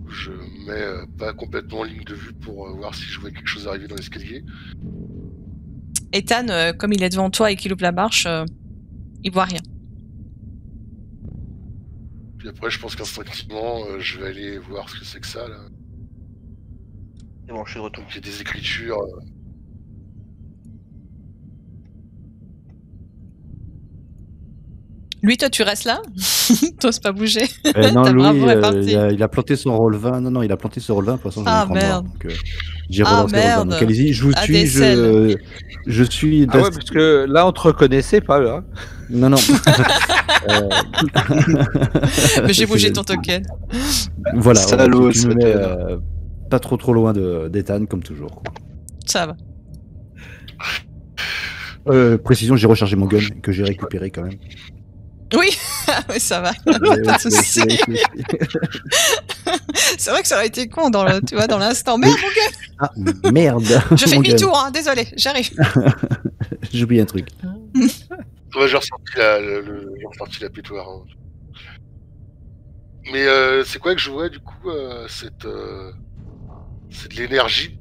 Je mets pas complètement en ligne de vue pour voir si je vois quelque chose arriver dans l'escalier. Ethan, comme il est devant toi et qu'il ouvre la marche, il voit rien. Puis après, je pense qu'instinctivement, je vais aller voir ce que c'est que ça, là. C'est bon, je suis de retour. Donc, il y a des écritures. Lui, toi, tu restes là? T'oses pas bouger? Non, Ta Louis, bravoure est partie. il a planté son roll 20. Non, il a planté son roll 20. De toute façon, je vais Ah, le prendre moi. merde. Donc, j'ai Ah, relancé le roll 20. Donc, merde. allez-y, je vous Ah, suis. des selles. Je suis. Ah ouais, parce que là, on te reconnaissait pas, là. Non, non. Mais j'ai bougé ton token. Voilà, Salaud, tu me mets Satan. pas trop loin d'Ethan, comme toujours. quoi. Ça va. Précision, j'ai rechargé mon gun, que j'ai récupéré quand même. Oui, oui, ça va. Ouais, Pas de soucis. C'est vrai que ça aurait été con dans l'instant. Merde, mon gars, Ah, merde. je fais mon gun. demi-tour, hein, désolé, j'arrive. J'ai oublié un truc. Ouais, j'ai ressorti la pétoire. Hein. Mais c'est quoi que je vois, du coup c'est de l'énergie.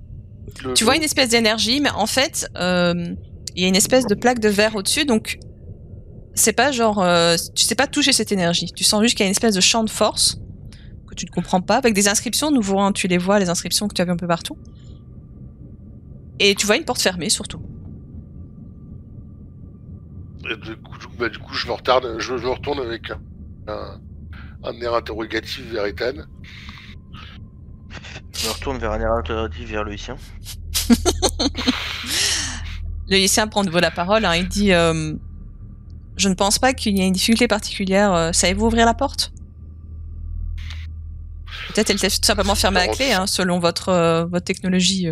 Tu vois une espèce d'énergie, mais en fait, il y a une espèce de plaque de verre au-dessus, donc c'est pas genre, tu sais pas toucher cette énergie. Tu sens juste qu'il y a une espèce de champ de force que tu ne comprends pas, avec des inscriptions nouveau, hein, tu les vois, les inscriptions que tu as vues un peu partout. Et tu vois une porte fermée surtout. Et du coup, je me retourne avec un air interrogatif vers Ethan. Je me retourne vers un air interrogatif vers le Lycien. Le lycéen prend de nouveau la parole, hein, il dit je ne pense pas qu'il y ait une difficulté particulière. Savez-vous ouvrir la porte? Peut-être elle était tout simplement fermée à clé, hein, selon votre technologie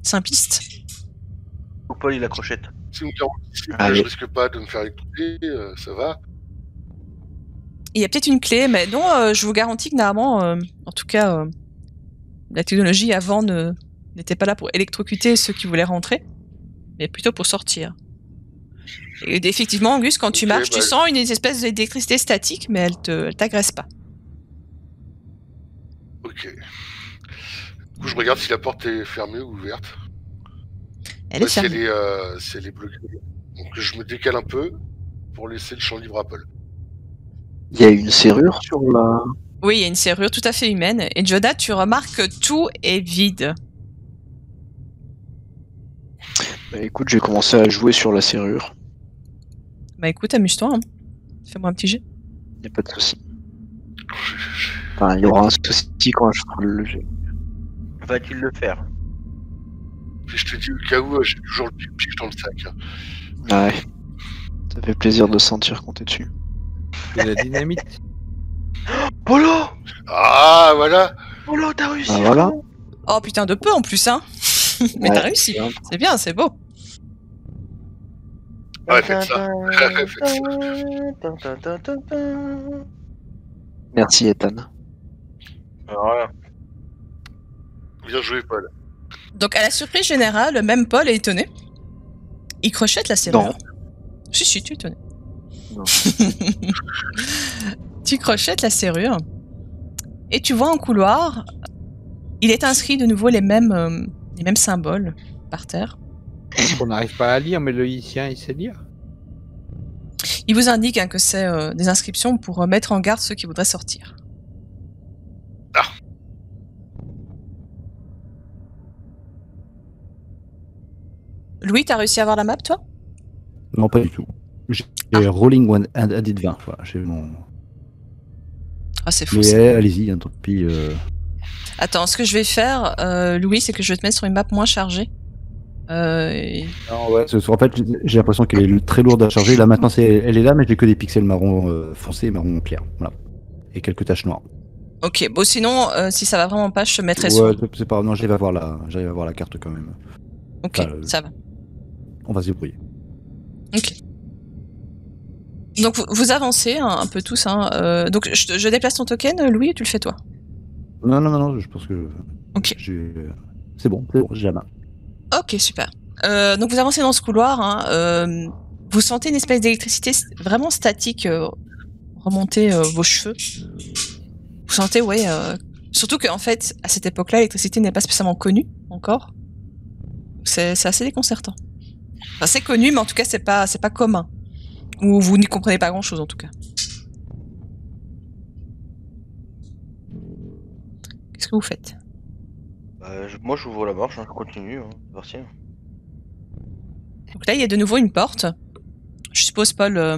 simpliste. Faut pas lui la crochette. Si vous me garantissez que Allez. je risque pas de me faire écouter, ça va. Il y a peut-être une clé, mais non, je vous garantis que normalement, en tout cas, la technologie avant n'était pas là pour électrocuter ceux qui voulaient rentrer, mais plutôt pour sortir. Et effectivement, Angus, quand tu Ok, marches, bah- tu sens une espèce d'électricité statique, mais elle t'agresse pas. Ok. Du coup, je regarde si la porte est fermée ou ouverte. Elle est Si elle fermée. est, si elle est bloquée. Donc je me décale un peu pour laisser le champ libre à Paul. Il y a une serrure sur la. Oui, il y a une serrure tout à fait humaine. Et Joda, tu remarques que tout est vide. Bah, écoute, j'ai commencé à jouer sur la serrure. Bah écoute, amuse-toi. Hein. Fais-moi un petit jet. Y a pas de souci. Enfin, il y aura un souci quand je ferai le jet. Va-t-il le faire? Puis je te dis au cas où, j'ai toujours le pic dans le sac. Hein. Ouais. Ça fait plaisir de sentir quand t'es dessus. C'est la dynamite. Polo! Ah, voilà. Polo, t'as réussi! Ah, voilà. frérot. Oh putain, de peu en plus, hein. Mais Ouais. t'as réussi. C'est bien, c'est beau. Ouais, faites ça. Merci, Ethan. Voilà. Bien joué, Paul. Donc, à la surprise générale, même Paul est étonné. Il crochette la serrure. Non. Si, tu es étonné. Non. Tu crochettes la serrure. Et tu vois un couloir. Il est inscrit de nouveau les mêmes symboles par terre. On n'arrive pas à lire, mais le lycéen, il sait lire. Il vous indique que c'est des inscriptions pour mettre en garde ceux qui voudraient sortir. Ah. Louis, t'as réussi à avoir la map, toi? Non, pas du tout. J'ai rolling one and added 20. Voilà, j'ai mon. Ah, c'est fou. Mais ça. allez-y, hein, tant pis. Attends, ce que je vais faire, Louis, c'est que je vais te mettre sur une map moins chargée. Et- Non, ouais, en fait, j'ai l'impression qu'elle est très lourde à charger. Là, maintenant, elle est là, mais j'ai que des pixels marron foncé et marron clair. Voilà. Et quelques taches noires. Ok, bon, sinon, si ça va vraiment pas, je te mettrai Ouais, sur. c'est pas grave. Non, j'arrive à voir la carte quand même. Ok, enfin, ça va. On va se débrouiller. Ok. Donc, vous avancez un peu tous. Hein, donc, je déplace ton token, Louis, et tu le fais toi. Non, je pense que. Ok. C'est bon, j'ai la main. Ok, super. Donc vous avancez dans ce couloir, hein, vous sentez une espèce d'électricité vraiment statique remonter vos cheveux. Vous sentez, ouais, surtout qu'en fait, à cette époque-là, l'électricité n'est pas spécialement connue encore. C'est assez déconcertant. Enfin, c'est connu, mais en tout cas, c'est pas commun. Ou vous n'y comprenez pas grand-chose, en tout cas. Qu'est-ce que vous faites? Moi, j'ouvre la marche, hein, je continue. Hein, c'est parti. Donc là, il y a de nouveau une porte. Je suppose, Paul,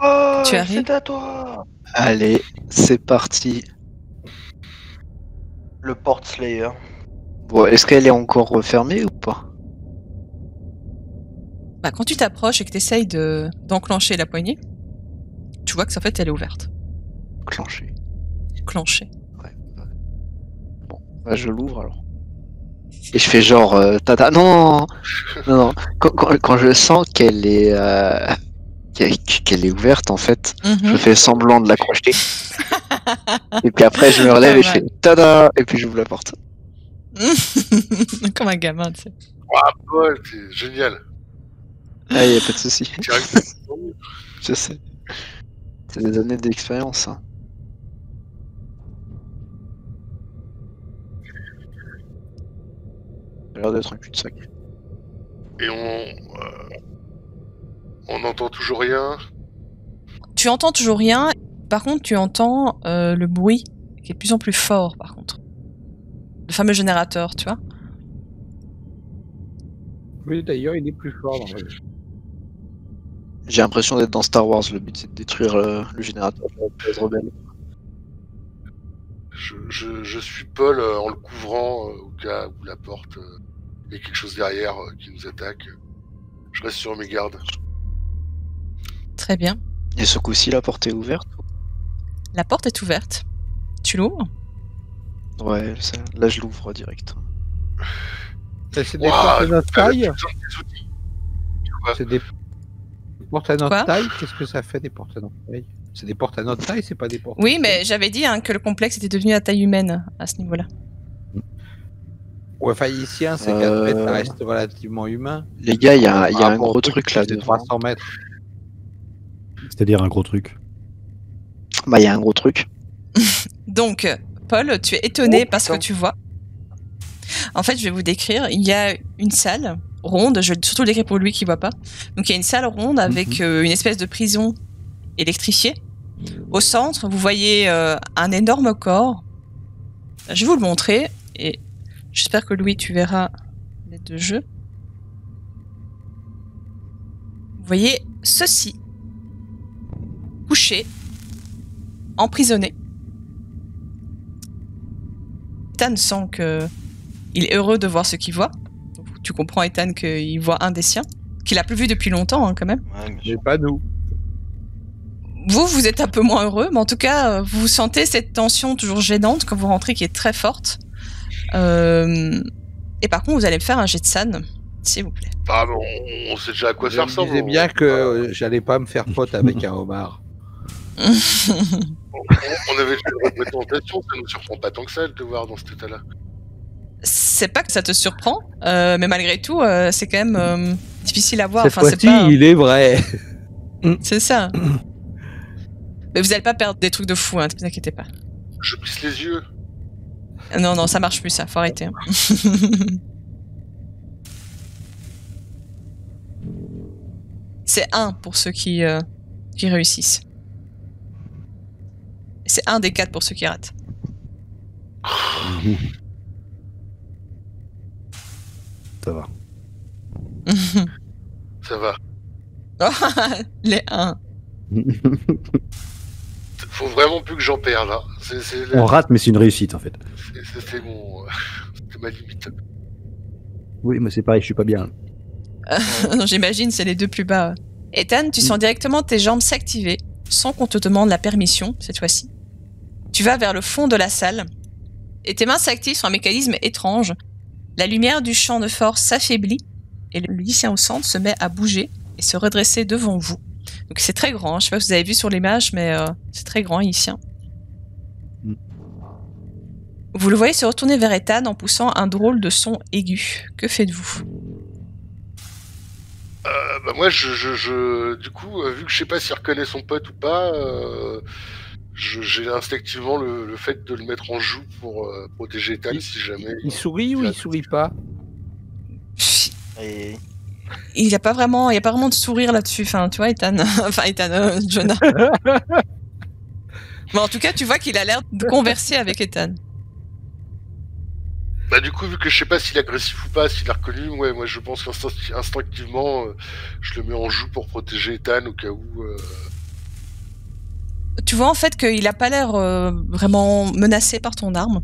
Oh, tu arrives? c'est à toi! Allez, c'est parti. Le Port Slayer. Bon, est-ce qu'elle est encore refermée ou pas? Bah, quand tu t'approches et que tu essayes d'enclencher la poignée, tu vois que en fait elle est ouverte. Clenché. Clenchée. Bon, bah, je l'ouvre alors. Et je fais genre tata. Non, non. Quand je sens qu'elle est qu'elle est ouverte en fait, je fais semblant de l'accrocher. Et puis après je me relève et je fais tada et puis j'ouvre la porte. Comme un gamin, tu sais. Ah, Paul, c'est génial. Ah, y a pas de souci. Tu arrives à- Je sais. C'est des années d'expérience. Hein. Ça a l'air d'être un cul-de-sac. Et on n'entend toujours rien. Tu entends toujours rien. Par contre, tu entends le bruit qui est de plus en plus fort, par contre. Le fameux générateur, tu vois. Oui, d'ailleurs, il est plus fort dans le jeu. J'ai l'impression d'être dans Star Wars. Le but c'est de détruire le générateur de la base rebelle. Je suis Paul en le couvrant au cas où la porte il y a quelque chose derrière qui nous attaque. Je reste sur mes gardes. Très bien. Et ce coup-ci, la porte est ouverte? La porte est ouverte. Tu l'ouvres? Ouais, là je l'ouvre direct. C'est des portes de notre taille. quoi. C'est des portes à notre Quoi taille. Qu'est-ce que ça fait des portes à notre taille? C'est des portes à notre taille, c'est pas des portes. Oui, mais j'avais dit que le complexe était devenu à taille humaine à ce niveau-là. Ouais, enfin, ici, c'est 4 mètres, ça reste relativement humain. Les gars, il y a Par un rapport au gros truc là de devant. 300 mètres. C'est-à-dire un gros truc. Bah, il y a un gros truc. Donc, Paul, tu es étonné Oh, par ce que putain. tu vois. En fait, je vais vous décrire. Il y a une salle ronde, je vais surtout le décrire pour lui qui voit pas. Donc, il y a une salle ronde avec une espèce de prison électrifiée. Au centre, vous voyez un énorme corps. Je vais vous le montrer et j'espère que Louis, tu verras l'aide de jeu. Vous voyez ceci. Couché, emprisonné. Ethan sent que il est heureux de voir ce qu'il voit. Tu comprends, Ethan, qu'il voit un des siens, qu'il a plus vu depuis longtemps, quand même. Ouais, bien Mais sûr. pas nous. Vous êtes un peu moins heureux, mais en tout cas, vous sentez cette tension toujours gênante quand vous rentrez, qui est très forte. Et par contre, vous allez me faire un jet de san, s'il vous plaît. Ah, mais on sait déjà à quoi Je ça me ressemble. disais bien que j'allais pas me faire pote avec un homard. On avait déjà une représentation, ça nous surprend pas tant que ça de te voir dans cet état-là. C'est pas que ça te surprend, mais malgré tout, c'est quand même difficile à voir. Cette Enfin, c'est fois-ci, pas... il est vrai. C'est ça. Mais vous allez pas perdre des trucs de fou, ne vous inquiétez pas. Je plisse les yeux. Non, non, ça marche plus, ça. Faut arrêter. C'est 1 pour ceux qui réussissent. C'est 1 des 4 pour ceux qui ratent. Ça va. Ça va. Les 1. Faut vraiment plus que j'en perde, là. On rate, mais c'est une réussite en fait. C'est mon... c'est ma limite. Oui, mais c'est pareil, je suis pas bien. Non, j'imagine, c'est les 2 plus bas. Ethan, tu sens directement tes jambes s'activer, sans qu'on te demande la permission, cette fois-ci. Tu vas vers le fond de la salle, et tes mains s'activent sur un mécanisme étrange. La lumière du champ de force s'affaiblit, et le lycéen au centre se met à bouger et se redresser devant vous. Donc c'est très grand, je sais pas si vous avez vu sur l'image, mais c'est très grand, lycéen. Vous le voyez se retourner vers Ethan en poussant un drôle de son aigu. Que faites-vous ? Bah moi, du coup, vu que je sais pas s'il reconnaît son pote ou pas, j'ai instinctivement le fait de le mettre en joue pour protéger Ethan si jamais... Il sourit ou il sourit pas? Et... Il n'y a pas vraiment de sourire là-dessus. Enfin, tu vois, Ethan, Jonah. Mais en tout cas, tu vois qu'il a l'air de converser avec Ethan. Bah du coup, vu que je sais pas s'il est agressif ou pas, s'il a reconnu, ouais, moi je pense qu'instinctivement, je le mets en joue pour protéger Ethan au cas où... Tu vois en fait qu'il a pas l'air vraiment menacé par ton arme.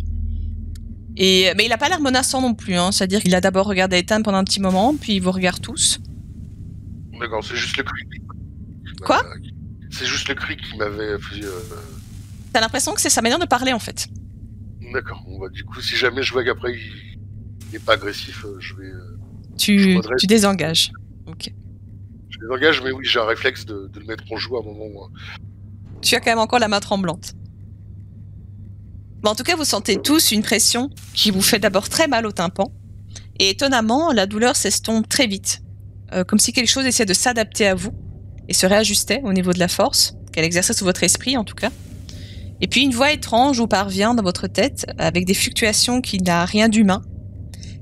Mais il a pas l'air menaçant non plus, hein. C'est-à-dire qu'il a d'abord regardé Ethan pendant un petit moment, puis il vous regarde tous. D'accord, c'est juste le cri. Quoi ? C'est juste le cri qui m'avait fait... T'as l'impression que c'est sa manière de parler en fait. D'accord, bon, bah, du coup, si jamais je vois qu'après il n'est pas agressif, je vais... Tu désengages. Ok. Je désengage, mais oui, j'ai un réflexe de le mettre en joue à un moment où... Tu as quand même encore la main tremblante. Bon, en tout cas, vous sentez tous une pression qui vous fait d'abord très mal au tympan. Et étonnamment, la douleur s'estompe très vite. Comme si quelque chose essayait de s'adapter à vous et se réajustait au niveau de la force qu'elle exerçait sur votre esprit, en tout cas. Et puis, une voix étrange vous parvient dans votre tête avec des fluctuations qui n'a rien d'humain.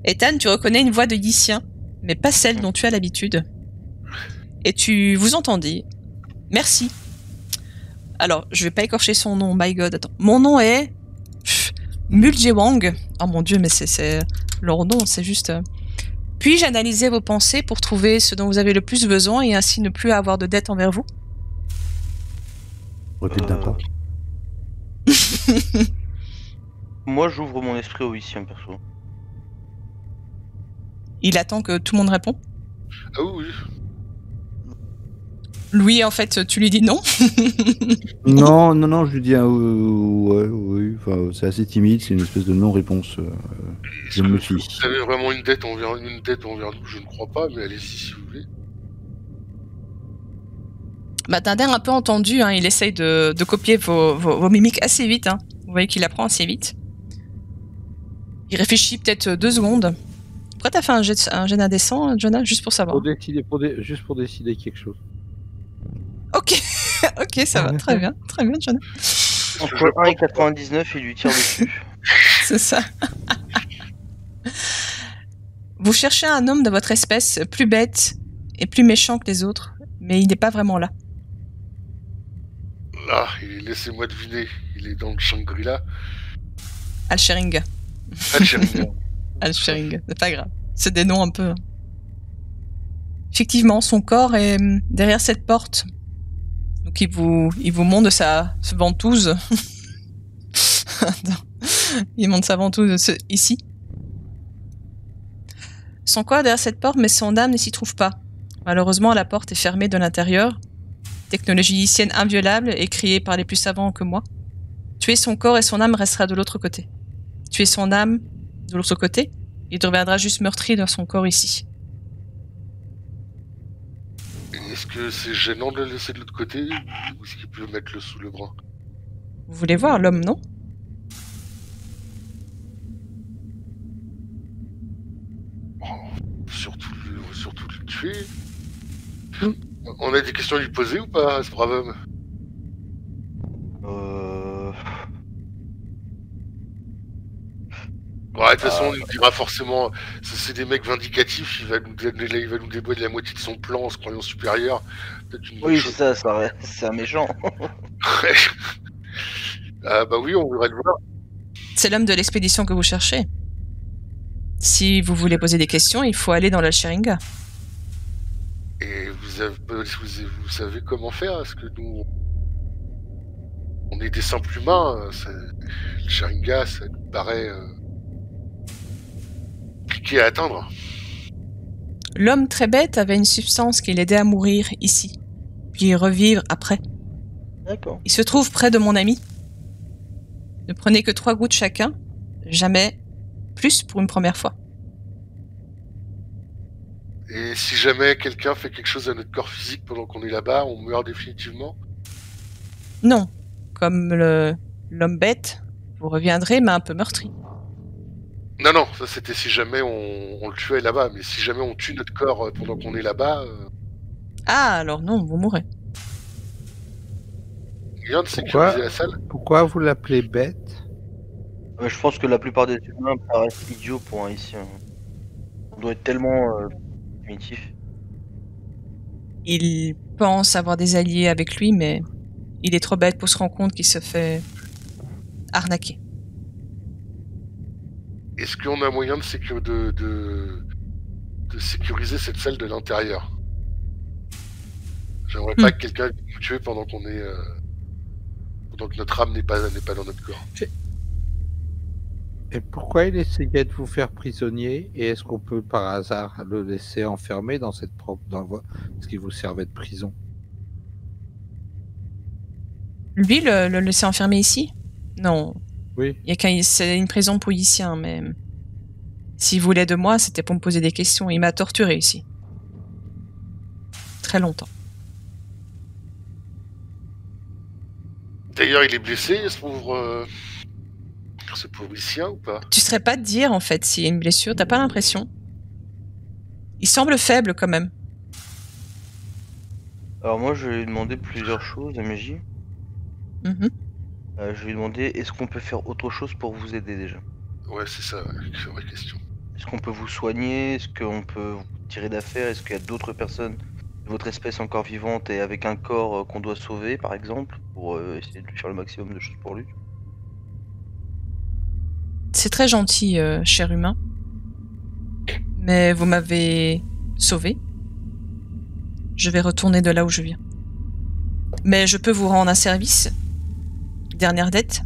Ethan, tu reconnais une voix de lycéen, mais pas celle dont tu as l'habitude. Et tu vous entendis. Merci. Alors, je vais pas écorcher son nom, my god, attends. Mon nom est... Muljewang. Oh mon dieu, mais c'est leur nom, c'est juste... Puis-je analyser vos pensées pour trouver ce dont vous avez le plus besoin et ainsi ne plus avoir de dette envers vous? Recule d'un pas. Moi, j'ouvre mon esprit au lycéen, perso. Il attend que tout le monde répond. Ah oui, oui. Louis, en fait, tu lui dis non. Non, je lui dis ouais, oui, enfin, c'est assez timide, c'est une espèce de non-réponse. Je me fie. Vous avez vraiment une dette envers nous, je ne crois pas, mais allez-y si vous voulez. Bah, t'as un air un peu entendu, hein, il essaye de copier vos mimiques assez vite. Hein. Vous voyez qu'il apprend assez vite. Il réfléchit peut-être 2 secondes. Pourquoi t'as fait un jet d'indécent, Jonah, juste pour savoir? Juste pour décider quelque chose. Ok, ok, ça va, très bien, Jonah. Entre 1 et 99, il lui tire dessus. C'est ça. Vous cherchez un homme de votre espèce plus bête et plus méchant que les autres, mais il n'est pas vraiment là. Là, laissez-moi deviner, il est dans le Shangri-La. Alshering. Algérien. Alshering, c'est pas grave. C'est des noms un peu. Effectivement, son corps est derrière cette porte. Donc il vous montre sa ventouse. Il montre sa ventouse ici. Son corps est derrière cette porte, mais son âme ne s'y trouve pas. Malheureusement, la porte est fermée de l'intérieur. Technologie icienne inviolable et créée par les plus savants que moi. Tuer son corps et son âme restera de l'autre côté. Tuer son âme de l'autre côté, il deviendra juste meurtri dans son corps ici. Est-ce que c'est gênant de le laisser de l'autre côté ou est-ce qu'il peut mettre sous le bras? Vous voulez voir l'homme, non? Surtout le tuer. On a des questions à lui poser ou pas à ce brave homme? Bon, de toute façon, on nous dira forcément, c'est des mecs vindicatifs, il va nous dévoiler la moitié de son plan en se croyant supérieur. Oui, c'est ça, c'est un méchant. Bah oui, on voudrait le voir. C'est l'homme de l'expédition que vous cherchez. Si vous voulez poser des questions, il faut aller dans l'Alsheringa. Et vous savez comment faire? Est-ce que nous... On est des simples humains, le Sharinga, ça nous paraît compliqué à atteindre. L'homme très bête avait une substance qui l'aidait à mourir ici, puis revivre après. D'accord. Il se trouve près de mon ami. Ne prenez que 3 gouttes chacun, jamais plus pour une première fois. Et si jamais quelqu'un fait quelque chose à notre corps physique pendant qu'on est là-bas, on meurt définitivement? Non, comme l'homme bête, vous reviendrez, mais un peu meurtri. Non, ça c'était si jamais on le tuait là-bas, mais si jamais on tue notre corps pendant qu'on est là-bas... Ah, alors non, vous mourrez. Il vient de sécuriser la salle? Pourquoi vous l'appelez bête? Je pense que la plupart des humains paraissent idiots pour un ici. On doit être tellement primitif. Il pense avoir des alliés avec lui, mais il est trop bête pour se rendre compte qu'il se fait arnaquer. Est-ce qu'on a moyen de sécuriser cette salle de l'intérieur? J'aimerais pas que quelqu'un vienne nous tuer pendant qu'on est... pendant que notre âme n'est pas dans notre corps. Et pourquoi il essayait de vous faire prisonnier? Et est-ce qu'on peut par hasard le laisser enfermé dans cette ce qui vous servait de prison? Lui, le laisser enfermer ici? Non. Oui. C'est une prison pour Iciens, mais s'il voulait de moi, c'était pour me poser des questions. Il m'a torturé ici. Très longtemps. D'ailleurs, il est blessé, ce pauvre Icien, ou pas? Tu serais pas de dire, en fait, s'il y a une blessure. T'as pas l'impression? Il semble faible, quand même. Alors moi, je vais lui demander plusieurs choses, MJ. Je vais lui demander, est-ce qu'on peut faire autre chose pour vous aider déjà? Ouais, c'est ça, c'est une vraie question. Est-ce qu'on peut vous soigner? Est-ce qu'on peut vous tirer d'affaire? Est-ce qu'il y a d'autres personnes de votre espèce encore vivante et avec un corps qu'on doit sauver, par exemple, pour essayer de lui faire le maximum de choses pour lui? C'est très gentil, cher humain. Mais vous m'avez sauvé. Je vais retourner de là où je viens. Mais je peux vous rendre un service. Dernière dette.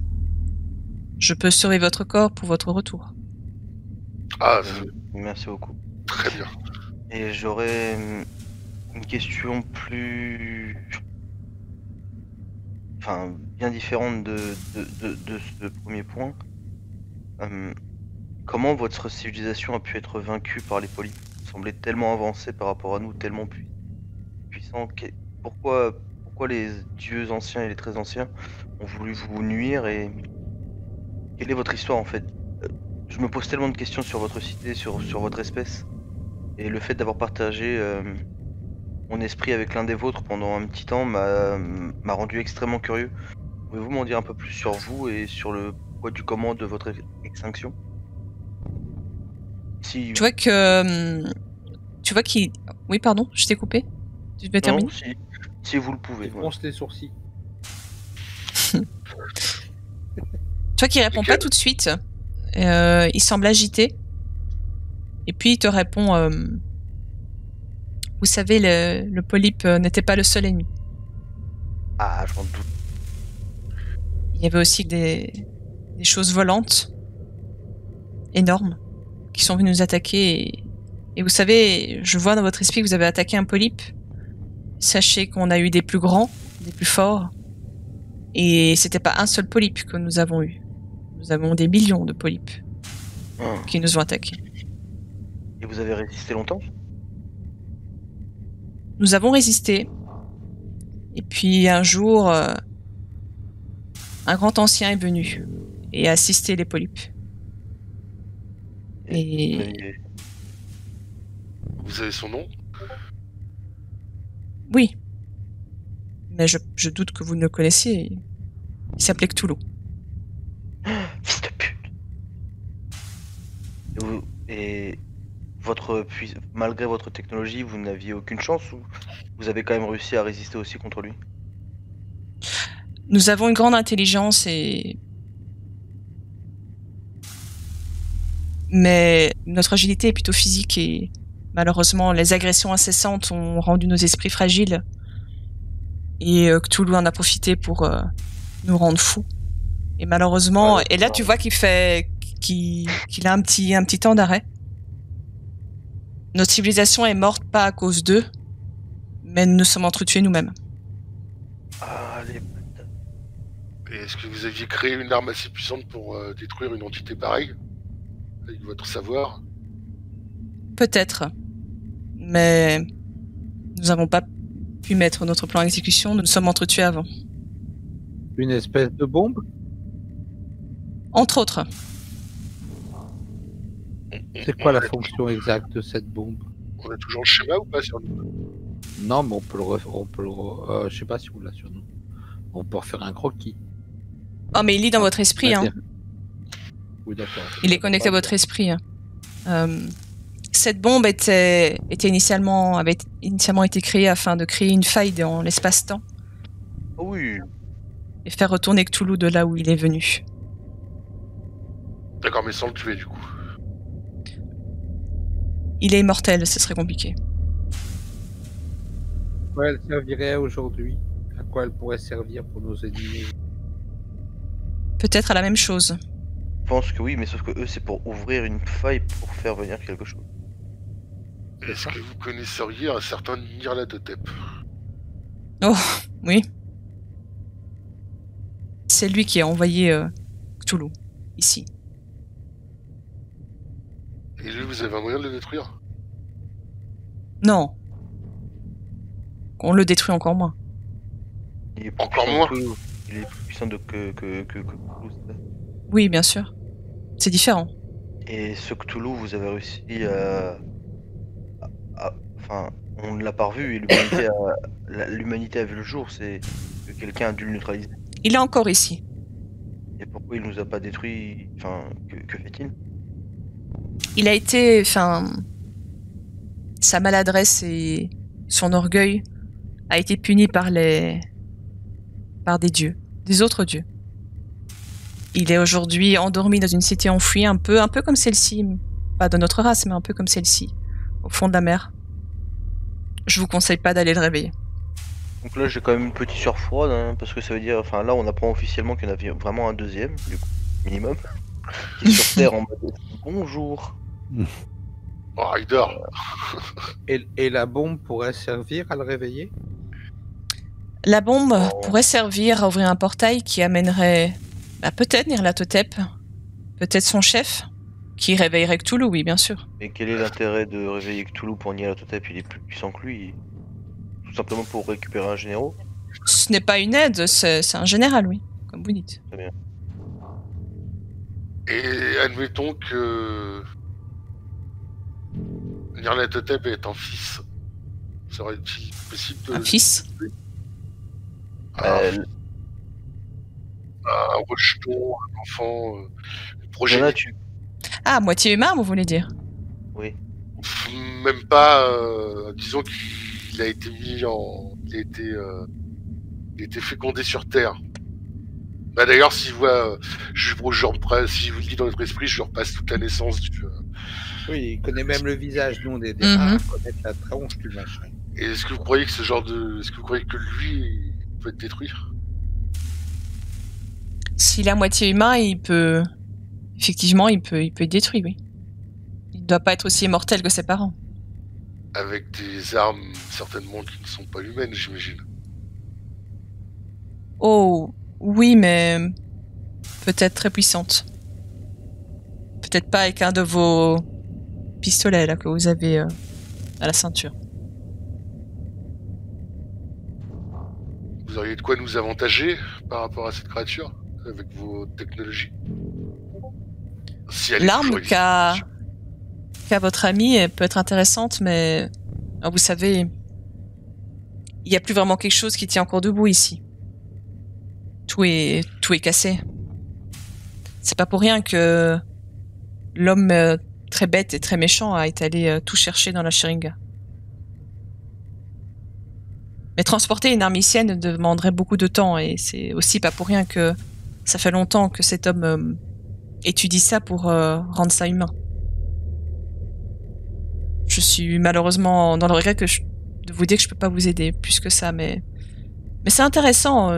Je peux sauver votre corps pour votre retour. Ah, merci beaucoup. Très bien. Et j'aurais une question plus... Enfin, bien différente de ce premier point. Comment votre civilisation a pu être vaincue par les polypes? Vous semblez tellement avancé par rapport à nous, tellement puissant. Pourquoi pourquoi les dieux anciens et les très anciens ont voulu vous nuire et quelle est votre histoire en fait? Je me pose tellement de questions sur votre cité, sur votre espèce. Et le fait d'avoir partagé mon esprit avec l'un des vôtres pendant un petit temps m'a rendu extrêmement curieux. Pouvez-vous m'en dire un peu plus sur vous et sur le pourquoi du comment de votre extinction? Si... Tu vois que... Tu vois qu'il... Oui, pardon, je t'ai coupé. Tu devais terminer. Non, si vous le pouvez. Il Voilà. fronce les sourcils. Tu vois qu'il répond pas tout de suite. Il semble agité. Et puis il te répond... Vous savez, le polype n'était pas le seul ennemi. Ah, j'en doute. Il y avait aussi des choses volantes, énormes, qui sont venues nous attaquer. Et vous savez, je vois dans votre esprit que vous avez attaqué un polype. Sachez qu'on a eu des plus grands, des plus forts. Et c'était pas un seul polype que nous avons eu. Nous avons des millions de polypes qui nous ont attaqués. Et vous avez résisté longtemps? Nous avons résisté. Et puis un jour, un grand ancien est venu et a assisté les polypes. Et Vous avez son nom? oui. Mais je doute que vous ne le connaissiez. Il s'appelait Cthulhu. Fils de pute. Et malgré votre technologie, vous n'aviez aucune chance ou vous avez quand même réussi à résister aussi contre lui? Nous avons une grande intelligence mais notre agilité est plutôt physique et malheureusement les agressions incessantes ont rendu nos esprits fragiles et Cthulhu en a profité pour nous rendre fous. Et malheureusement, et là tu vois qu'il a un petit temps d'arrêt. Notre civilisation est morte pas à cause d'eux, mais nous nous sommes entretués nous-mêmes. Ah, les... Et est-ce que vous aviez créé une arme assez puissante pour détruire une entité pareille? Avec votre savoir? Peut-être. Mais nous n'avons pas pu mettre notre plan en exécution, nous nous sommes entretués avant. Une espèce de bombe? Entre autres. C'est quoi la fonction exacte de cette bombe? On a toujours le schéma ou pas sur nous? Non, mais on peut je sais pas si vous l'avez sur nous. On peut refaire un croquis. Oh, mais il lit dans votre esprit, hein. Oui, d'accord. Il est connecté à votre esprit. Cette bombe avait initialement été créée afin de créer une faille dans l'espace-temps Oh oui. et faire retourner Cthulhu de là où il est venu. D'accord, mais sans le tuer du coup. Il est immortel, ce serait compliqué. À quoi elle servirait aujourd'hui? À quoi elle pourrait servir pour nos ennemis? Peut-être à la même chose. Je pense que oui, mais sauf que eux, c'est pour ouvrir une faille pour faire venir quelque chose. Est-ce que vous connaisseriez un certain Nyarlathotep? Oh, oui. C'est lui qui a envoyé Cthulhu, ici. Et lui, vous avez un moyen de le détruire? Non. On le détruit encore moins. Il est plus Encore puissant moins. Il est plus puissant que Cthulhu, c'est ça. Oui, bien sûr. C'est différent. Et ce Cthulhu, vous avez réussi Enfin, on ne l'a pas revu et l'humanité a vu le jour, c'est que quelqu'un a dû le neutraliser. Il est encore ici. Et pourquoi il nous a pas détruit? Enfin, que fait-il? Il a été... Sa maladresse et son orgueil a été puni par des dieux, des autres dieux. Il est aujourd'hui endormi dans une cité enfouie, un peu comme celle-ci. Pas de notre race, mais un peu comme celle-ci, au fond de la mer. Je vous conseille pas d'aller le réveiller. Donc là, j'ai quand même une petite sueur froide, hein, parce que ça veut dire... Enfin, là, on apprend officiellement qu'il y en avait vraiment un deuxième, du coup, minimum, qui est sur Terre en mode « Bonjour ». Oh, il dort. Et la bombe pourrait servir à le réveiller? La bombe pourrait servir à ouvrir un portail qui amènerait peut-être Nyarlathotep, peut-être son chef, qui réveillerait Cthulhu, oui, bien sûr. Et quel est l'intérêt de réveiller Cthulhu pour Nyarlathotep? Il est plus puissant que lui, tout simplement pour récupérer un généraux? Ce n'est pas une aide, c'est un général, oui, comme vous dites. Et admettons que Nyarlathotep est un fils. Serait-il possible de... Un fils? un rejeton, un enfant, une progéniture. tu... Ah, moitié humain, vous voulez dire? Oui. Même pas, disons qu'il a été mis en... Il a été fécondé sur Terre. Bah d'ailleurs, si vous si je vous le dis dans votre esprit, je lui repasse toute la naissance du... Oui, il connaît même le visage, nous on est des Mhm. rares à connaître la tronche du machin. Et est-ce que vous croyez que est-ce que vous croyez que lui peut être détruit? S'il est à moitié humain, il peut... Effectivement, il peut être détruit, oui. Il ne doit pas être aussi immortel que ses parents. Avec des armes certainement qui ne sont pas humaines, j'imagine. Oh, oui, mais... peut-être très puissante. Peut-être pas avec un de vos pistolets, là, que vous avez à la ceinture. Vous auriez de quoi nous avantager par rapport à cette créature avec vos technologies? Si elle est L'arme toujours existante, qu'a votre ami elle peut être intéressante, mais alors, vous savez, il n'y a plus vraiment quelque chose qui tient encore debout ici. Tout est cassé. C'est pas pour rien que l'homme très bête et très méchant a été allé tout chercher dans la Sheringa. Mais transporter une armicienne demanderait beaucoup de temps, et c'est aussi pas pour rien que ça fait longtemps que cet homme étudie ça pour rendre ça humain. Je suis malheureusement dans le regret de vous dire que je peux pas vous aider plus que ça, mais c'est intéressant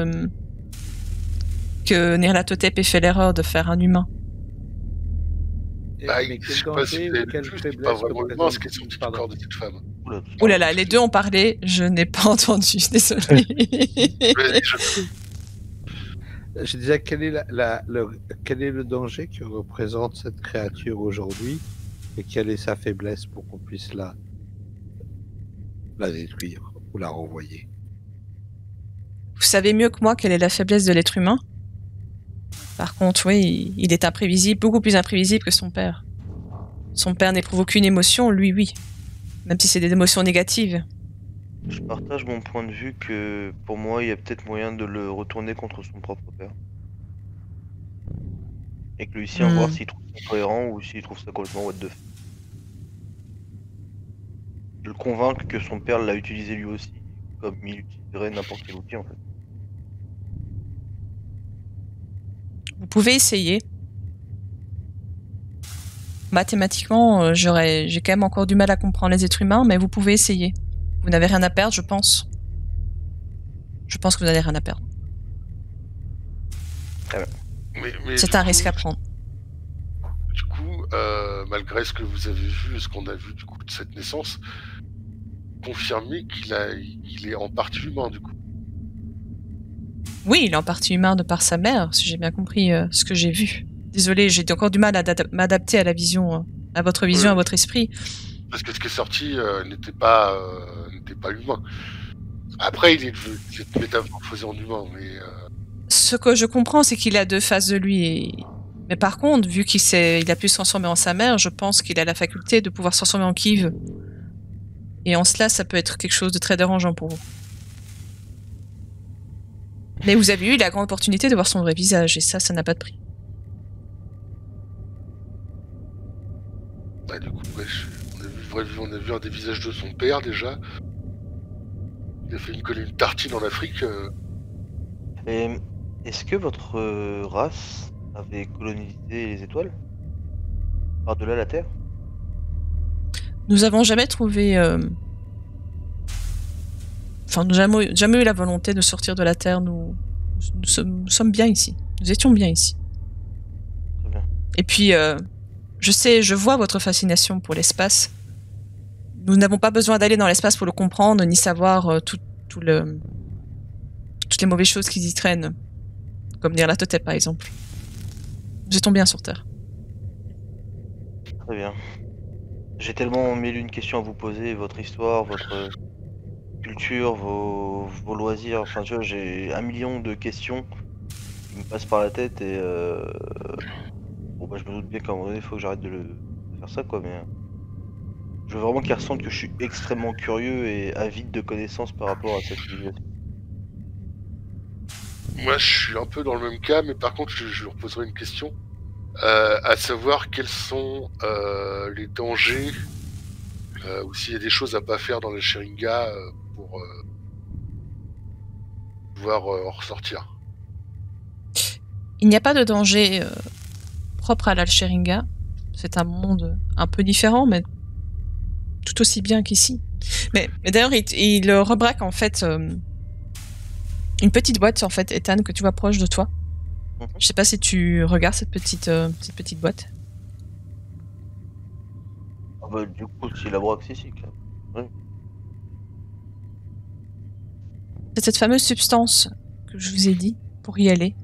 que Nyarlathotep ait fait l'erreur de faire un humain. bah, Mais je quel sais pas si danger vous ou avez quelle vu, c'est pas faiblesse vraiment humain ce représente... qui est sorti du Pardon. corps de cette femme. Oula. Oh là là, les deux ont parlé, je n'ai pas entendu, désolé. Vas-y, Je disais, quel est le danger que représente cette créature aujourd'hui et quelle est sa faiblesse pour qu'on puisse la détruire ou la renvoyer? Vous savez mieux que moi quelle est la faiblesse de l'être humain. Par contre, oui, il est imprévisible, beaucoup plus imprévisible que son père. Son père n'éprouve aucune émotion, lui, oui. Même si c'est des émotions négatives. Je partage mon point de vue que pour moi, il y a peut-être moyen de le retourner contre son propre père. Et que Lucien, voir s'il trouve ça cohérent ou s'il trouve ça complètement what the fuck. De le convaincre que son père l'a utilisé lui aussi, comme il utiliserait n'importe quel outil en fait. Vous pouvez essayer. Mathématiquement, j'ai quand même encore du mal à comprendre les êtres humains, mais vous pouvez essayer. Vous n'avez rien à perdre, je pense. Je pense que vous n'avez rien à perdre. mais C'est du un coup- risque à prendre. Du coup, malgré ce que vous avez vu, ce qu'on a vu du coup de cette naissance, confirmez qu'il est en partie humain du coup. Oui, il est en partie humain de par sa mère, si j'ai bien compris ce que j'ai vu. Désolée, j'ai encore du mal à m'adapter à la vision, à votre vision, Oui. à votre esprit. Parce que ce qui est sorti n'était pas humain. Après, il est métamorphosé en humain, mais Ce que je comprends, c'est qu'il a deux faces de lui. Mais par contre, vu il a pu se transformer en sa mère, je pense qu'il a la faculté de pouvoir se transformer en qui il veut. Et en cela, ça peut être quelque chose de très dérangeant pour vous. Mais vous avez eu la grande opportunité de voir son vrai visage, et ça n'a pas de prix. bah, du coup, ouais, on a vu un des visages de son père déjà. Il a fait une tartine en Afrique. Et est-ce que votre race avait colonisé les étoiles? Par-delà la Terre? Nous avons jamais trouvé... Enfin, nous n'avons jamais eu la volonté de sortir de la Terre. Nous sommes bien ici. Nous étions bien ici. Très bien. Et puis, je vois votre fascination pour l'espace. Nous n'avons pas besoin d'aller dans l'espace pour le comprendre, ni savoir toutes les mauvaises choses qui y traînent. Comme Nyarlathotep, par exemple. Nous étions bien sur Terre. Très bien. J'ai tellement mille une questions à vous poser, votre histoire, culture, vos loisirs. Enfin, tu vois, j'ai 1 million de questions qui me passent par la tête et bon, bah, je me doute bien qu'à un moment donné, il faut que j'arrête de faire ça, quoi. Mais je veux vraiment qu'ils ressentent que je suis extrêmement curieux et avide de connaissances par rapport à cette civilisation. Moi, je suis un peu dans le même cas, mais par contre, je leur poserai une question. À savoir quels sont les dangers ou s'il y a des choses à pas faire dans la Sheringa pour pouvoir en ressortir. Il n'y a pas de danger propre à l'Alcheringa. C'est un monde un peu différent, mais tout aussi bien qu'ici. Mais d'ailleurs, il rebraque en fait une petite boîte, en fait, Ethan, que tu vois proche de toi. Je sais pas si tu regardes cette petite boîte. Ah bah, du coup, c'est la braque, si, clair. C'est cette fameuse substance que je vous ai dit pour y aller.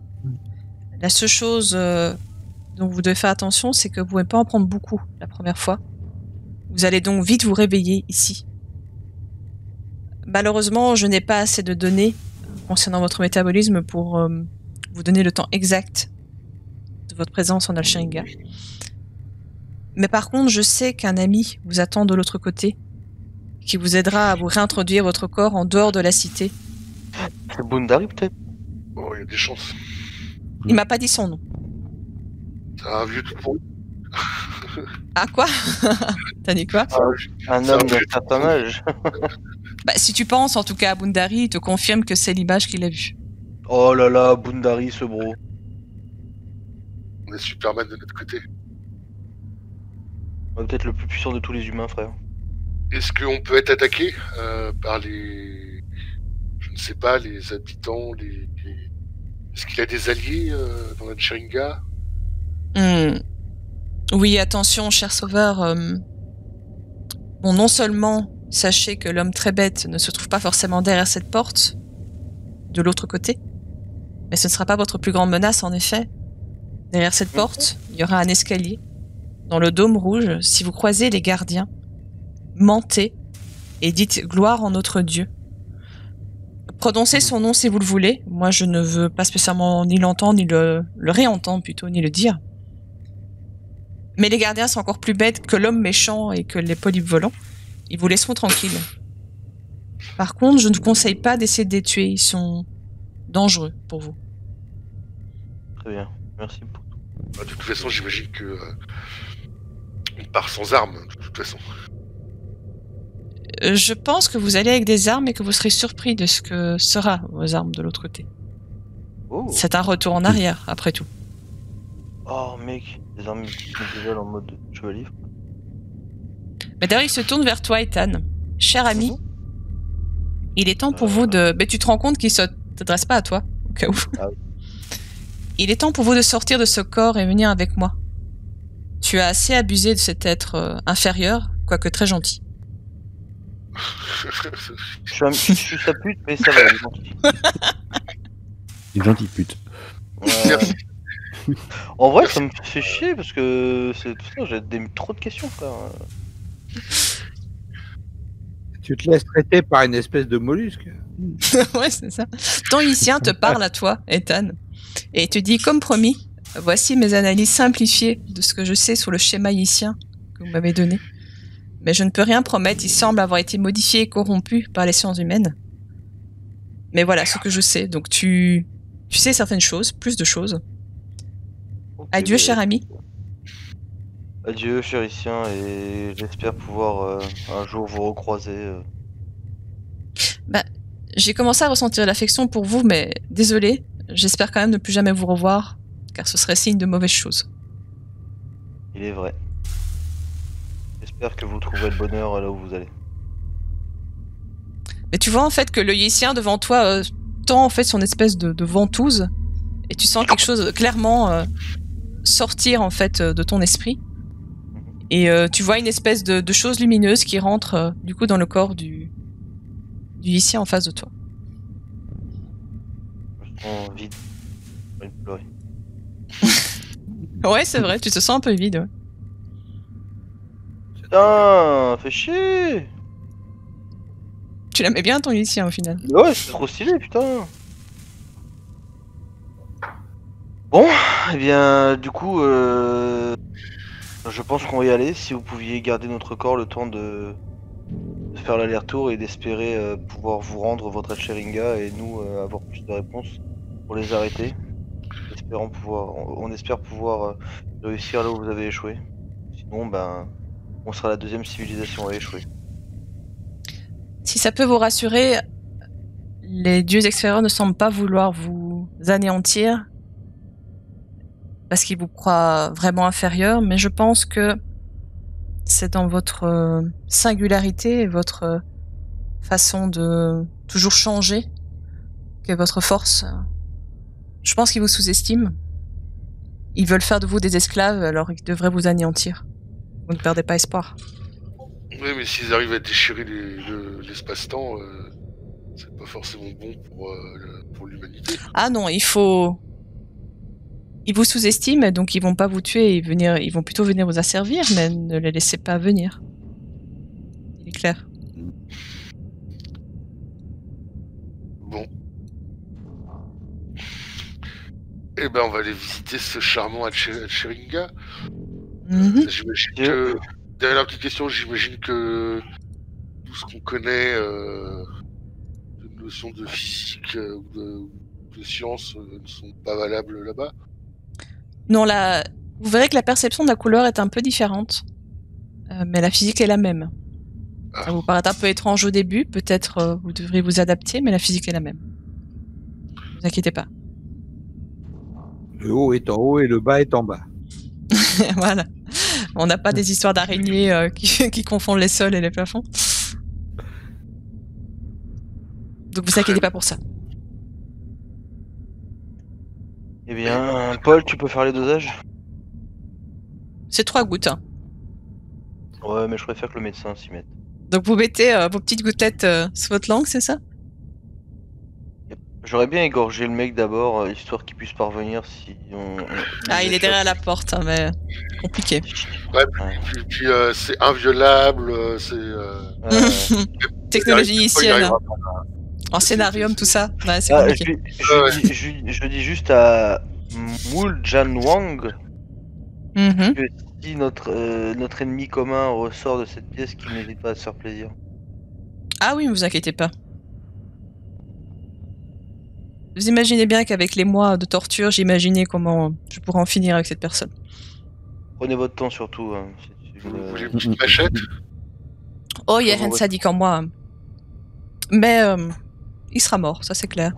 La seule chose dont vous devez faire attention, c'est que vous ne pouvez pas en prendre beaucoup la première fois. Vous allez donc vite vous réveiller ici. Malheureusement, je n'ai pas assez de données concernant votre métabolisme pour vous donner le temps exact de votre présence en Alcheringa. Mais par contre, je sais qu'un ami vous attend de l'autre côté, qui vous aidera à vous réintroduire votre corps en dehors de la cité. C'est Boundari, peut-être? Oh, il y a des chances. Il m'a pas dit son nom. C'est un vieux tout pourri. Ah quoi? T'as dit quoi? Un homme d'un certain âge. Bah, si tu penses en tout cas à Boundari, il te confirme que c'est l'image qu'il a vue. Oh là là, Boundari, ce bro. On est Superman de notre côté. Peut-être le plus puissant de tous les humains, frère. Est-ce qu'on peut être attaqué par les... Je ne sais pas, les habitants, Est-ce qu'il a des alliés dans la Sheringa? Oui, attention, cher sauveur. Bon, non seulement, sachez que l'homme très bête ne se trouve pas forcément derrière cette porte, de l'autre côté, mais ce ne sera pas votre plus grande menace, en effet. Derrière cette porte, il y aura un escalier. Dans le dôme rouge, si vous croisez les gardiens, mentez et dites gloire en notre Dieu. Prononcez son nom si vous le voulez. Moi, je ne veux pas spécialement ni l'entendre, ni le réentendre plutôt, ni le dire. Mais les gardiens sont encore plus bêtes que l'homme méchant et que les polypes volants. Ils vous laisseront tranquille. Par contre, je ne vous conseille pas d'essayer de les tuer. Ils sont dangereux pour vous. Très bien, merci pour tout. De toute façon, j'imagine que on part sans armes, de toute façon. Je pense que vous allez avec des armes et que vous serez surpris de ce que sera vos armes de l'autre côté. Oh, C'est un retour en arrière, après tout. oh mec, des armes médiévales en mode chevalier. Mais d'ailleurs, il se tourne vers toi, Ethan. Cher ami, il est temps pour vous de... Mais tu te rends compte qu'il ne s'adresse pas à toi, au cas où. Ah oui. Il est temps pour vous de sortir de ce corps et venir avec moi. Tu as assez abusé de cet être inférieur, quoique très gentil. Je suis sa pute, mais ça va, elle est gentille. Une gentille pute. Merci. En vrai, ça me fait chier parce que j'ai trop de questions, frère. Tu te laisses traiter par une espèce de mollusque. Ouais, c'est ça. Ton lycéen te parle à toi, Ethan, et te dit, comme promis, voici mes analyses simplifiées de ce que je sais sur le schéma yicien que vous m'avez donné. Mais je ne peux rien promettre, il semble avoir été modifié et corrompu par les sciences humaines. Mais voilà ce que je sais. Donc tu sais certaines choses, plus de choses. Okay, Adieu, cher ami. Adieu, chérissien, et j'espère pouvoir un jour vous recroiser. Bah, j'ai commencé à ressentir l'affection pour vous, mais désolé, j'espère quand même ne plus jamais vous revoir, car ce serait signe de mauvaises choses. Il est vrai. J'espère que vous trouverez le bonheur là où vous allez. Mais tu vois en fait que le yicien devant toi tend en fait son espèce de ventouse, et tu sens quelque chose clairement sortir en fait de ton esprit. Et tu vois une espèce de chose lumineuse qui rentre du coup dans le corps du yicien en face de toi. Je me sens vide. J'ai envie de pleurer. Ouais, c'est vrai, tu te sens un peu vide. Ouais. Putain, fais chier. Tu l'aimais bien ton Lucien au final. Ouais, c'est trop stylé, putain. Bon, eh bien, du coup, je pense qu'on va y aller. Si vous pouviez garder notre corps le temps de faire l'aller-retour et d'espérer pouvoir vous rendre votre Hatcheringa et nous avoir plus de réponses pour les arrêter. On espère pouvoir réussir là où vous avez échoué. Sinon, ben, on sera la deuxième civilisation à échouer. Si ça peut vous rassurer, les dieux extérieurs ne semblent pas vouloir vous anéantir parce qu'ils vous croient vraiment inférieur, mais je pense que c'est dans votre singularité et votre façon de toujours changer que votre force. Je pense qu'ils vous sous-estiment. Ils veulent faire de vous des esclaves, alors ils devraient vous anéantir. Vous ne perdez pas espoir. Oui, mais s'ils arrivent à déchirer l'espace-temps, c'est pas forcément bon pour l'humanité. Ah non, il faut... Ils vous sous-estiment, donc ils vont pas vous tuer, ils vont plutôt venir vous asservir, mais ne les laissez pas venir. Il est clair. Bon. Eh ben, on va aller visiter ce charmant Hatcheringa. Mhm. J'imagine que... Dernière petite question, j'imagine que tout ce qu'on connaît de notions de physique ou de science ne sont pas valables là-bas. Non, vous verrez que la perception de la couleur est un peu différente, mais la physique est la même. Ça vous paraît un peu étrange au début, peut-être vous devriez vous adapter, mais la physique est la même. Ne vous inquiétez pas. Le haut est en haut et le bas est en bas. Voilà. On n'a pas des histoires d'araignées qui confondent les sols et les plafonds. Donc vous inquiétez pas pour ça. Eh bien, Paul, tu peux faire les dosages? C'est 3 gouttes. Hein. Ouais, mais je préfère que le médecin s'y mette. Donc vous mettez vos petites gouttelettes sous votre langue, c'est ça? J'aurais bien égorgé le mec d'abord, histoire qu'il puisse parvenir si on... Il est derrière la porte, hein, mais compliqué. Ouais, puis c'est inviolable, c'est... Technologie haïtienne. En scénarium, tout ça. Ouais, c'est compliqué. Je dis juste à Moul Jan Wang que si notre ennemi commun ressort de cette pièce, qu'il n'hésite pas à se faire plaisir. Ah oui, ne vous inquiétez pas. Vous imaginez bien qu'avec les mois de torture, j'imaginais comment je pourrais en finir avec cette personne. Prenez votre temps surtout. Hein. Vous voulez une petite machette? Oh, il n'y a rien de sadique en moi. Mais il sera mort, ça c'est clair.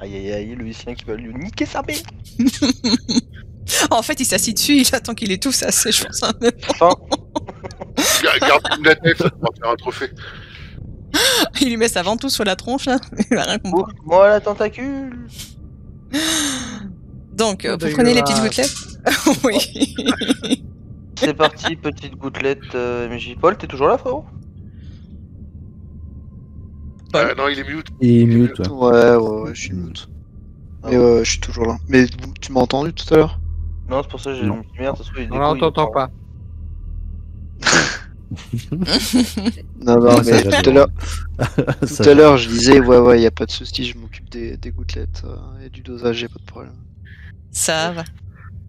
Aïe aïe aïe, le lycéen qui va lui niquer sa mère. En fait, il s'assit dessus, il attend qu'il ait tout ça, c'est je pense. Enfin. Garde la tête, on va faire un trophée. Il lui met sa ventouse sur la tronche, là. Il va rien comprendre. Moi la tentacule. Donc, vous prenez les petites gouttelettes. Oui. C'est parti, petite gouttelette MJ. Paul, t'es toujours là, frérot? Non, il est mute. Il est mute, ouais. Ouais, je suis mute. Mais ouais, je suis toujours là. Mais tu m'as entendu tout à l'heure? Non, c'est pour ça que j'ai Non. une petite merde. Ça se trouve, On t'entend pas. Non, mais tout à l'heure, je disais, ouais, y a pas de souci, je m'occupe des gouttelettes et du dosage, y a pas de problème. Ça va.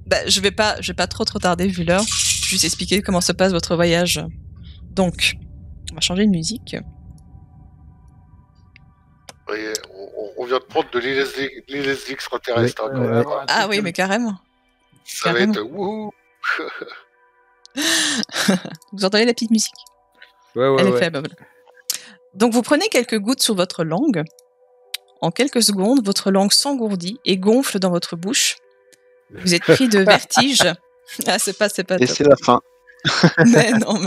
Bah, je vais pas trop tarder vu l'heure. Je vais juste expliquer comment se passe votre voyage. Donc, on va changer de musique. Oui, on vient de prendre de l'LSD extraterrestre. Ouais, hein, quand même. Ah oui, mais carrément. Ça va être wouhou. Vous entendez la petite musique? Ouais. Elle est faible. Donc vous prenez quelques gouttes sur votre langue. En quelques secondes, votre langue s'engourdit et gonfle dans votre bouche. Vous êtes pris de vertige. Ah, c'est pas Et top. c'est la fin. Mais non.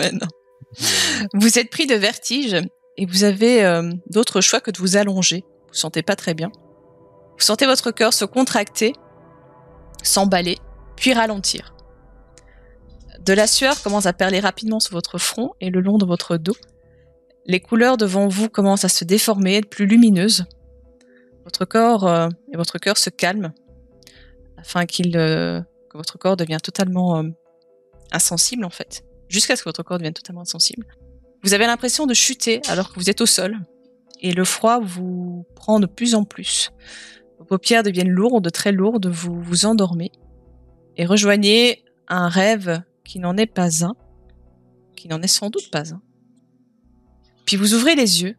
Vous êtes pris de vertige et vous avez d'autre choix que de vous allonger. Vous sentez pas très bien. Vous sentez votre cœur se contracter, s'emballer, puis ralentir. De la sueur commence à perler rapidement sur votre front et le long de votre dos. Les couleurs devant vous commencent à se déformer, être plus lumineuses. Votre corps et votre cœur se calment afin que votre corps devienne totalement insensible en fait, jusqu'à ce que votre corps devienne totalement insensible. Vous avez l'impression de chuter alors que vous êtes au sol et le froid vous prend de plus en plus. Vos paupières deviennent lourdes, très lourdes, vous vous endormez et rejoignez un rêve qui n'en est pas un, qui n'en est sans doute pas un. Puis vous ouvrez les yeux,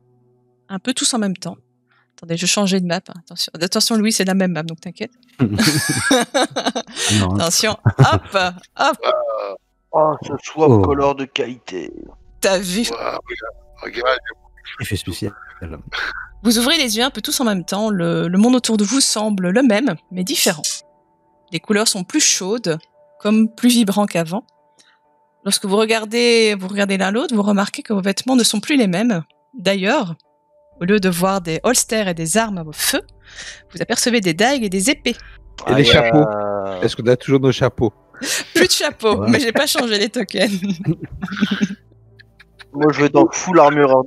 un peu tous en même temps. Attendez, je changeais de map. Attention, Louis, c'est la même map, donc t'inquiète. Non, Attention, hop, hop, Oh, ce swap color de qualité. t'as vu. Regarde, effet spécial. Vous ouvrez les yeux un peu tous en même temps. Le monde autour de vous semble le même, mais différent. Les couleurs sont plus chaudes, comme plus vibrants qu'avant. Lorsque vous regardez l'un l'autre, vous remarquez que vos vêtements ne sont plus les mêmes. D'ailleurs, au lieu de voir des holsters et des armes à vos feux, vous apercevez des dagues et des épées. Et les chapeaux. Est-ce qu'on a toujours nos chapeaux? Plus de chapeaux, Ouais. mais j'ai pas changé les tokens. Moi, je vais dans full armure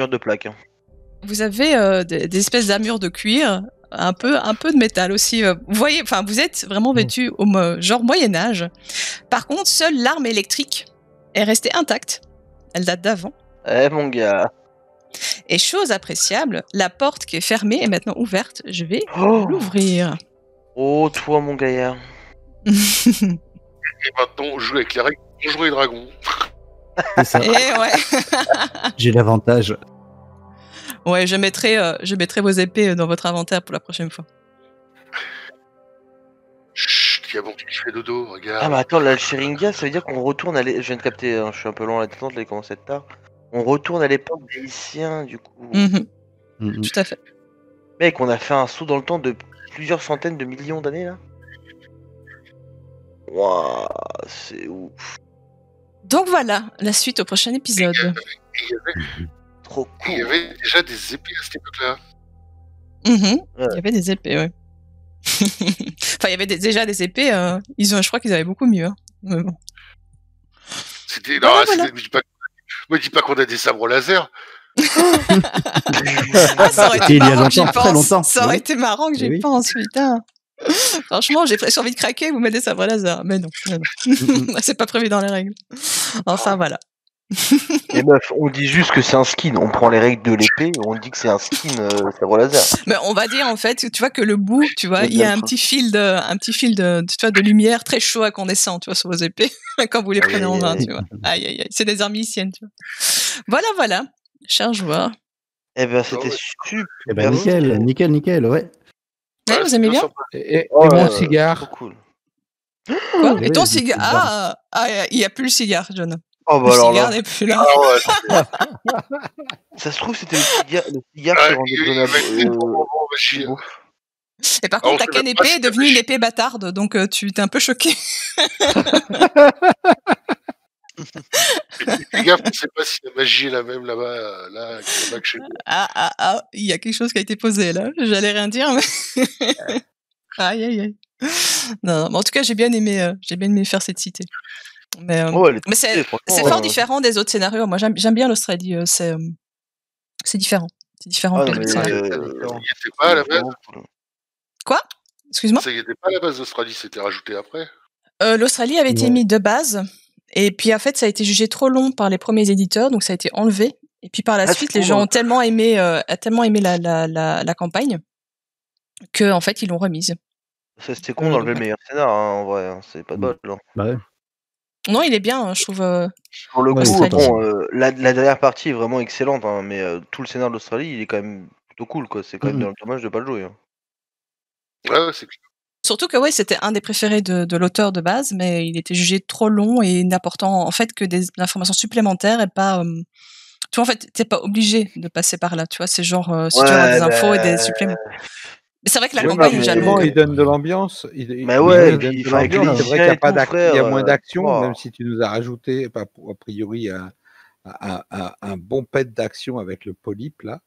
de plaque. Vous avez des espèces d'armures de cuir, un peu de métal aussi. Vous voyez, enfin, vous êtes vraiment vêtus au genre Moyen Âge. Par contre, seule l'arme électrique est restée intacte. Elle date d'avant. Eh, mon gars. Et chose appréciable, la porte qui est fermée est maintenant ouverte. Je vais Oh, l'ouvrir. oh, toi, mon gaillard. et maintenant, on joue avec les règles pour jouer les dragons. C'est ça. Et ouais, J'ai l'avantage. ouais, je mettrai vos épées dans votre inventaire pour la prochaine fois. Chut, il y a bon qui fait dodo, regarde. Ah, mais attends, là, le Sheringa, ça veut dire qu'on retourne à Je viens de capter, hein, je suis un peu lent à la détente, là, il commence à être tard. On retourne à l'époque des Lyciens, du coup. Mhm, Mhm. tout à fait. Mec, on a fait un saut dans le temps de plusieurs centaines de millions d'années, là. Waouh, c'est ouf. Donc voilà, la suite au prochain épisode. Trop Il y cool. avait déjà des épées à cette époque-là. Mhm, Ouais. il y avait des épées, ouais. Enfin, il y avait déjà des épées. Je crois qu'ils avaient beaucoup mieux. Hein. Mais bon. C'était. Voilà, Non, voilà. me dis pas qu'on a des sabres laser. Ah, ça aurait été Il y a marrant que j'y longtemps, très pense. longtemps. Ça aurait Oui. été marrant que j'y Oui. pense, putain. Franchement, j'ai presque envie de craquer, vous mettez sabres laser. Mais non. C'est pas prévu dans les règles. Enfin, voilà. Et meuf, on dit juste que c'est un skin. On prend les règles de l'épée, on dit que c'est un skin sabre laser. Mais on va dire, en fait, tu vois que le bout, tu vois, Ouais, il y a bien un petit fil tu vois, de lumière très chaud à condensant, tu vois, sur vos épées, quand vous les Aïe, prenez en aïe, main, aïe. tu vois. Aïe, aïe, aïe. C'est des armes lyciennes, tu vois. Voilà. Chers joueurs. Eh ben, c'était ouais. super. Eh ben, nickel, ouais. Ouais, vous aimez bien? Et Oh, mon trop cigare. cool. Quoi? Oui, Et ton du cigare? cigare. Il y a plus le cigare, John. Oh, Le bah alors cigare là, n'est plus là. Ah ouais, ça se trouve, c'était le cigare Ah, qui rendait il John va être des bons moments, va c'est chier. beau. Et par Ah, on contre, ta sait canne même pas épée si est devenue t'as une fait épée bâtarde, donc tu t'es un peu choqué. Fais gaffe, on sait pas si la magie est la même là-bas, là, que chez nous. Il y a quelque chose qui a été posé là. J'allais rien dire, mais. Aïe. Non, mais en tout cas, j'ai bien aimé faire cette cité. Mais, Oh, elle est mais stylée, c'est franchement, fort différent des autres scénarios. Moi, j'aime bien l'Australie. C'est différent. C'est différent Ah que non, les mais autres scénarios. Il y était pas à la base. vraiment cool. Quoi? Excuse-moi? Ça y était pas à la base d'Australie, c'était rajouté après. L'Australie avait été Ouais. mise de base. Et puis, en fait, ça a été jugé trop long par les premiers éditeurs, donc ça a été enlevé. Et puis, par la Ah, suite, c'est les cool, gens hein. ont tellement aimé la campagne que, en fait, ils l'ont remise. Ça, c'était con d'enlever le meilleur scénar, hein, en vrai, hein, c'est pas de bol. Hein. Bah ouais. Non, il est bien, hein, je trouve. Pour le Ouais, coup, Australie. bon, la dernière partie est vraiment excellente, hein, mais tout le scénar de l'Australie, il est quand même plutôt cool, quoi. C'est quand même dommage de pas le jouer. Hein. Ouais, c'est clair. Surtout que, ouais, c'était un des préférés de l'auteur de base, mais il était jugé trop long et n'apportant, en fait, que des informations supplémentaires et pas. Tu vois, en fait, t'es pas obligé de passer par là, tu vois. C'est genre, si tu veux avoir des infos et des suppléments. Mais c'est vrai que la Ouais, campagne est mais- déjà Justement, longue. il donne de l'ambiance. Mais ouais, il donne puis, de enfin, avec les l'ambiance. C'est vrai qu'il n'y lycéens a, pas et tout, il y a frère, moins d'action, wow. même si tu nous as rajouté, a priori, un bon pet d'action avec le polype, là.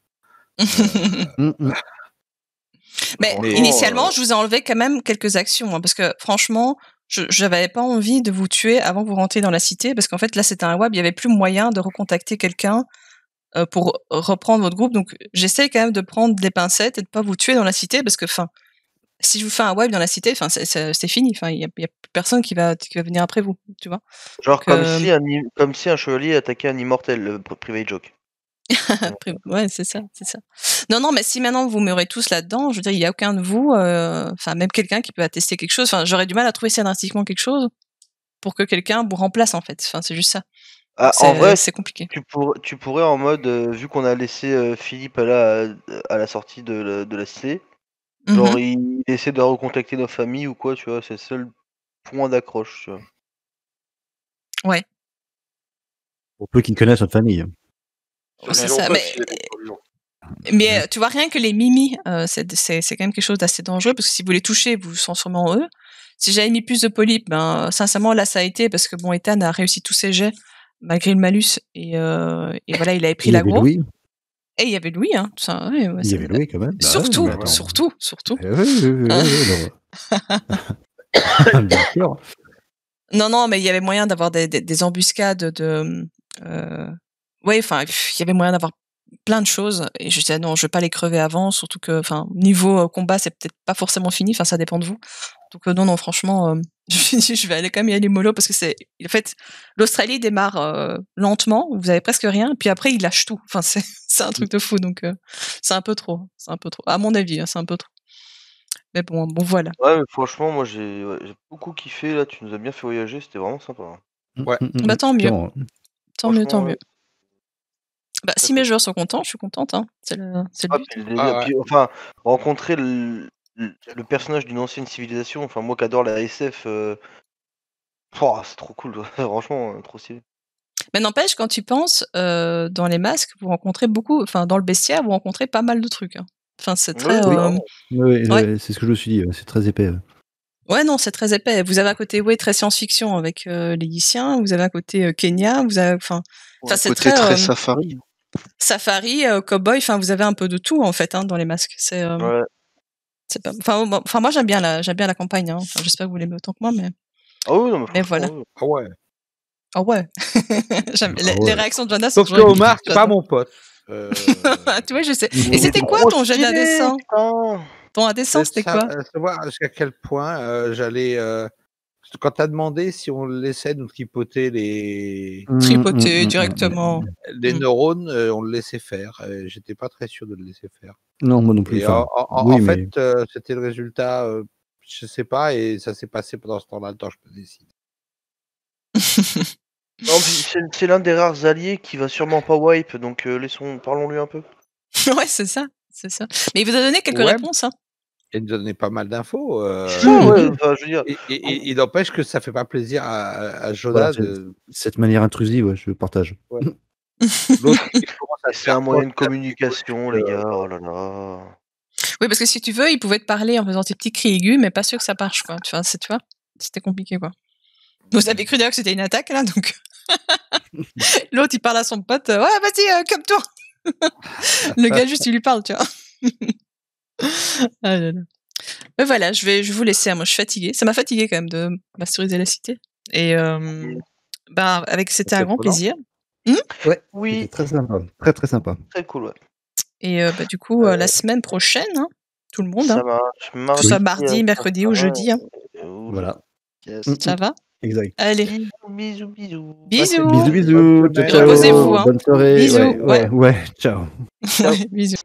Mais Franchement, initialement, je vous ai enlevé quand même quelques actions, hein, parce que franchement, je n'avais pas envie de vous tuer avant que vous rentriez dans la cité, parce qu'en fait, là, c'était un web, il n'y avait plus moyen de recontacter quelqu'un pour reprendre votre groupe. Donc, j'essaie quand même de prendre des pincettes et de pas vous tuer dans la cité, parce que, si je vous fais un web dans la cité, c'est fini. Il y a plus personne qui va venir après vous, tu vois. Genre Donc, comme si un chevalier attaquait un immortel, le private joke. Après, ouais, c'est ça. Non, mais si maintenant vous meurez tous là-dedans, je veux dire, il y a aucun de vous, enfin même quelqu'un qui peut attester quelque chose. Enfin, j'aurais du mal à trouver scénaristiquement quelque chose pour que quelqu'un vous remplace en fait. Enfin, c'est juste ça. Ah, en vrai, C'est compliqué. tu pourrais en mode, vu qu'on a laissé Philippe à la sortie de la cité, genre Mhm. il essaie de recontacter nos familles ou quoi, tu vois, c'est le seul point d'accroche, tu vois. Ouais. Pour peu qu'ils connaissent notre famille. C'est Surveillons ça. pas Mais, s'il y a des surveillants. tu vois, rien que les mimis, c'est quand même quelque chose d'assez dangereux parce que si vous les touchez, vous vous transformez en eux. Si j'avais mis plus de polypes, ben sincèrement là ça a été parce que bon, Ethan a réussi tous ses jets malgré le malus et voilà, il avait pris Il y avait l'aggro. Louis. Et il y avait Louis, hein. Tout ça, ouais, Il y avait Louis quand même. Bah ouais, surtout, mais attends. surtout. Oui, bien sûr. Non, mais il y avait moyen d'avoir des embuscades ouais, enfin, il y avait moyen d'avoir plein de choses. Et je disais, non, je vais pas les crever avant, surtout que, enfin, niveau combat, c'est peut-être pas forcément fini, enfin, ça dépend de vous. Donc, non, franchement, je me suis dit, je vais aller quand même y aller mollo parce que en fait, l'Australie démarre lentement, vous avez presque rien, puis après, il lâche tout. Enfin, c'est un truc de fou, donc, c'est un peu trop. À mon avis, hein, c'est un peu trop. Mais bon, voilà. Ouais, mais franchement, moi j'ai beaucoup kiffé là, tu nous as bien fait voyager, c'était vraiment sympa. Hein. Ouais. Bah, tant mieux. Clairement. Tant mieux. Franchement, ouais. Bah, si mes joueurs sont contents, je suis contente, hein. C'est le Ah, but. puis, Ah, ouais. puis, enfin, rencontrer le personnage d'une ancienne civilisation, enfin moi qui adore la SF, c'est trop cool, franchement, trop stylé. Mais n'empêche, quand tu penses, dans les masques, vous rencontrez beaucoup, enfin, dans le bestiaire, vous rencontrez pas mal de trucs, hein. Enfin, c'est très, Oui, Oui, ouais. c'est ce que je me suis dit. C'est très épais. Ouais, non, c'est très épais. Vous avez un côté, très science-fiction avec, les Lyciens, vous avez un côté, Kenya, enfin, c'est Côté très, très safari. safari, cowboy, enfin, vous avez un peu de tout, en fait, hein, dans les masques. ouais. C'est pas, enfin, moi, j'aime bien la campagne, hein. Enfin, j'espère que vous l'aimez autant que moi, mais Ah oui, non, mais mais franchement, voilà. oui. Ah ouais. Ah ouais. Les réactions de Jonas sont Sauf que toujours Omar, c'est pas magnifiques, mon pote. tu vois, je sais. Il Et est c'était quoi Trop ton jet stylé, d'indécent? putain. Ton indécent, c'était quoi? Savoir jusqu'à quel point j'allais. Quand t'as demandé si on laissait nous tripoter les Tripoter directement. neurones, on le laissait faire. J'étais pas très sûr de le laisser faire. Non, moi non plus. Et Enfin, en oui, mais fait, c'était le résultat. Je sais pas, et ça s'est passé pendant ce temps-là. Le temps, je me décide. Non, puis c'est l'un des rares alliés qui va sûrement pas wipe, donc parlons-lui un peu. Ouais, c'est ça. Mais il vous a donné quelques Ouais. réponses, hein. Il nous donnait pas mal d'infos. C'est ça, ouais, enfin, je veux dire. Et il n'empêche que ça fait pas plaisir à voilà, Jonas de. cette manière intrusive, ouais, je partage. L'autre, il commence à C'est faire un moyen de proche communication, les gars, oh là là. Oui, parce que si tu veux, il pouvait te parler en faisant tes petits cris aigus, mais pas sûr que ça marche, quoi. Tu vois, c'était compliqué, quoi. Vous avez cru d'ailleurs que c'était une attaque, là, donc. L'autre, il parle à son pote, ouais, vas-y, calme-toi. Le gars, juste, il lui parle, tu vois. Ah là là. Mais voilà, je vais vous laisser, hein. Moi, je suis fatiguée. Ça m'a fatiguée, quand même, de masteriser la cité. Et, c'était un grand prenant. plaisir. Ouais. Oui, C'était très sympa. Très très sympa. très cool, ouais. Et, du coup, la semaine prochaine, hein, tout le monde, hein. Ça marche. Que ce soit mardi, mercredi ou jeudi, hein. Voilà. Ça va? Exact. Allez, Bisous. bisous. Bisous, bisous. Ciao, ciao. Reposez-vous, hein. Bonne soirée. Bisous, Ouais. Ciao. Ouais, bisous.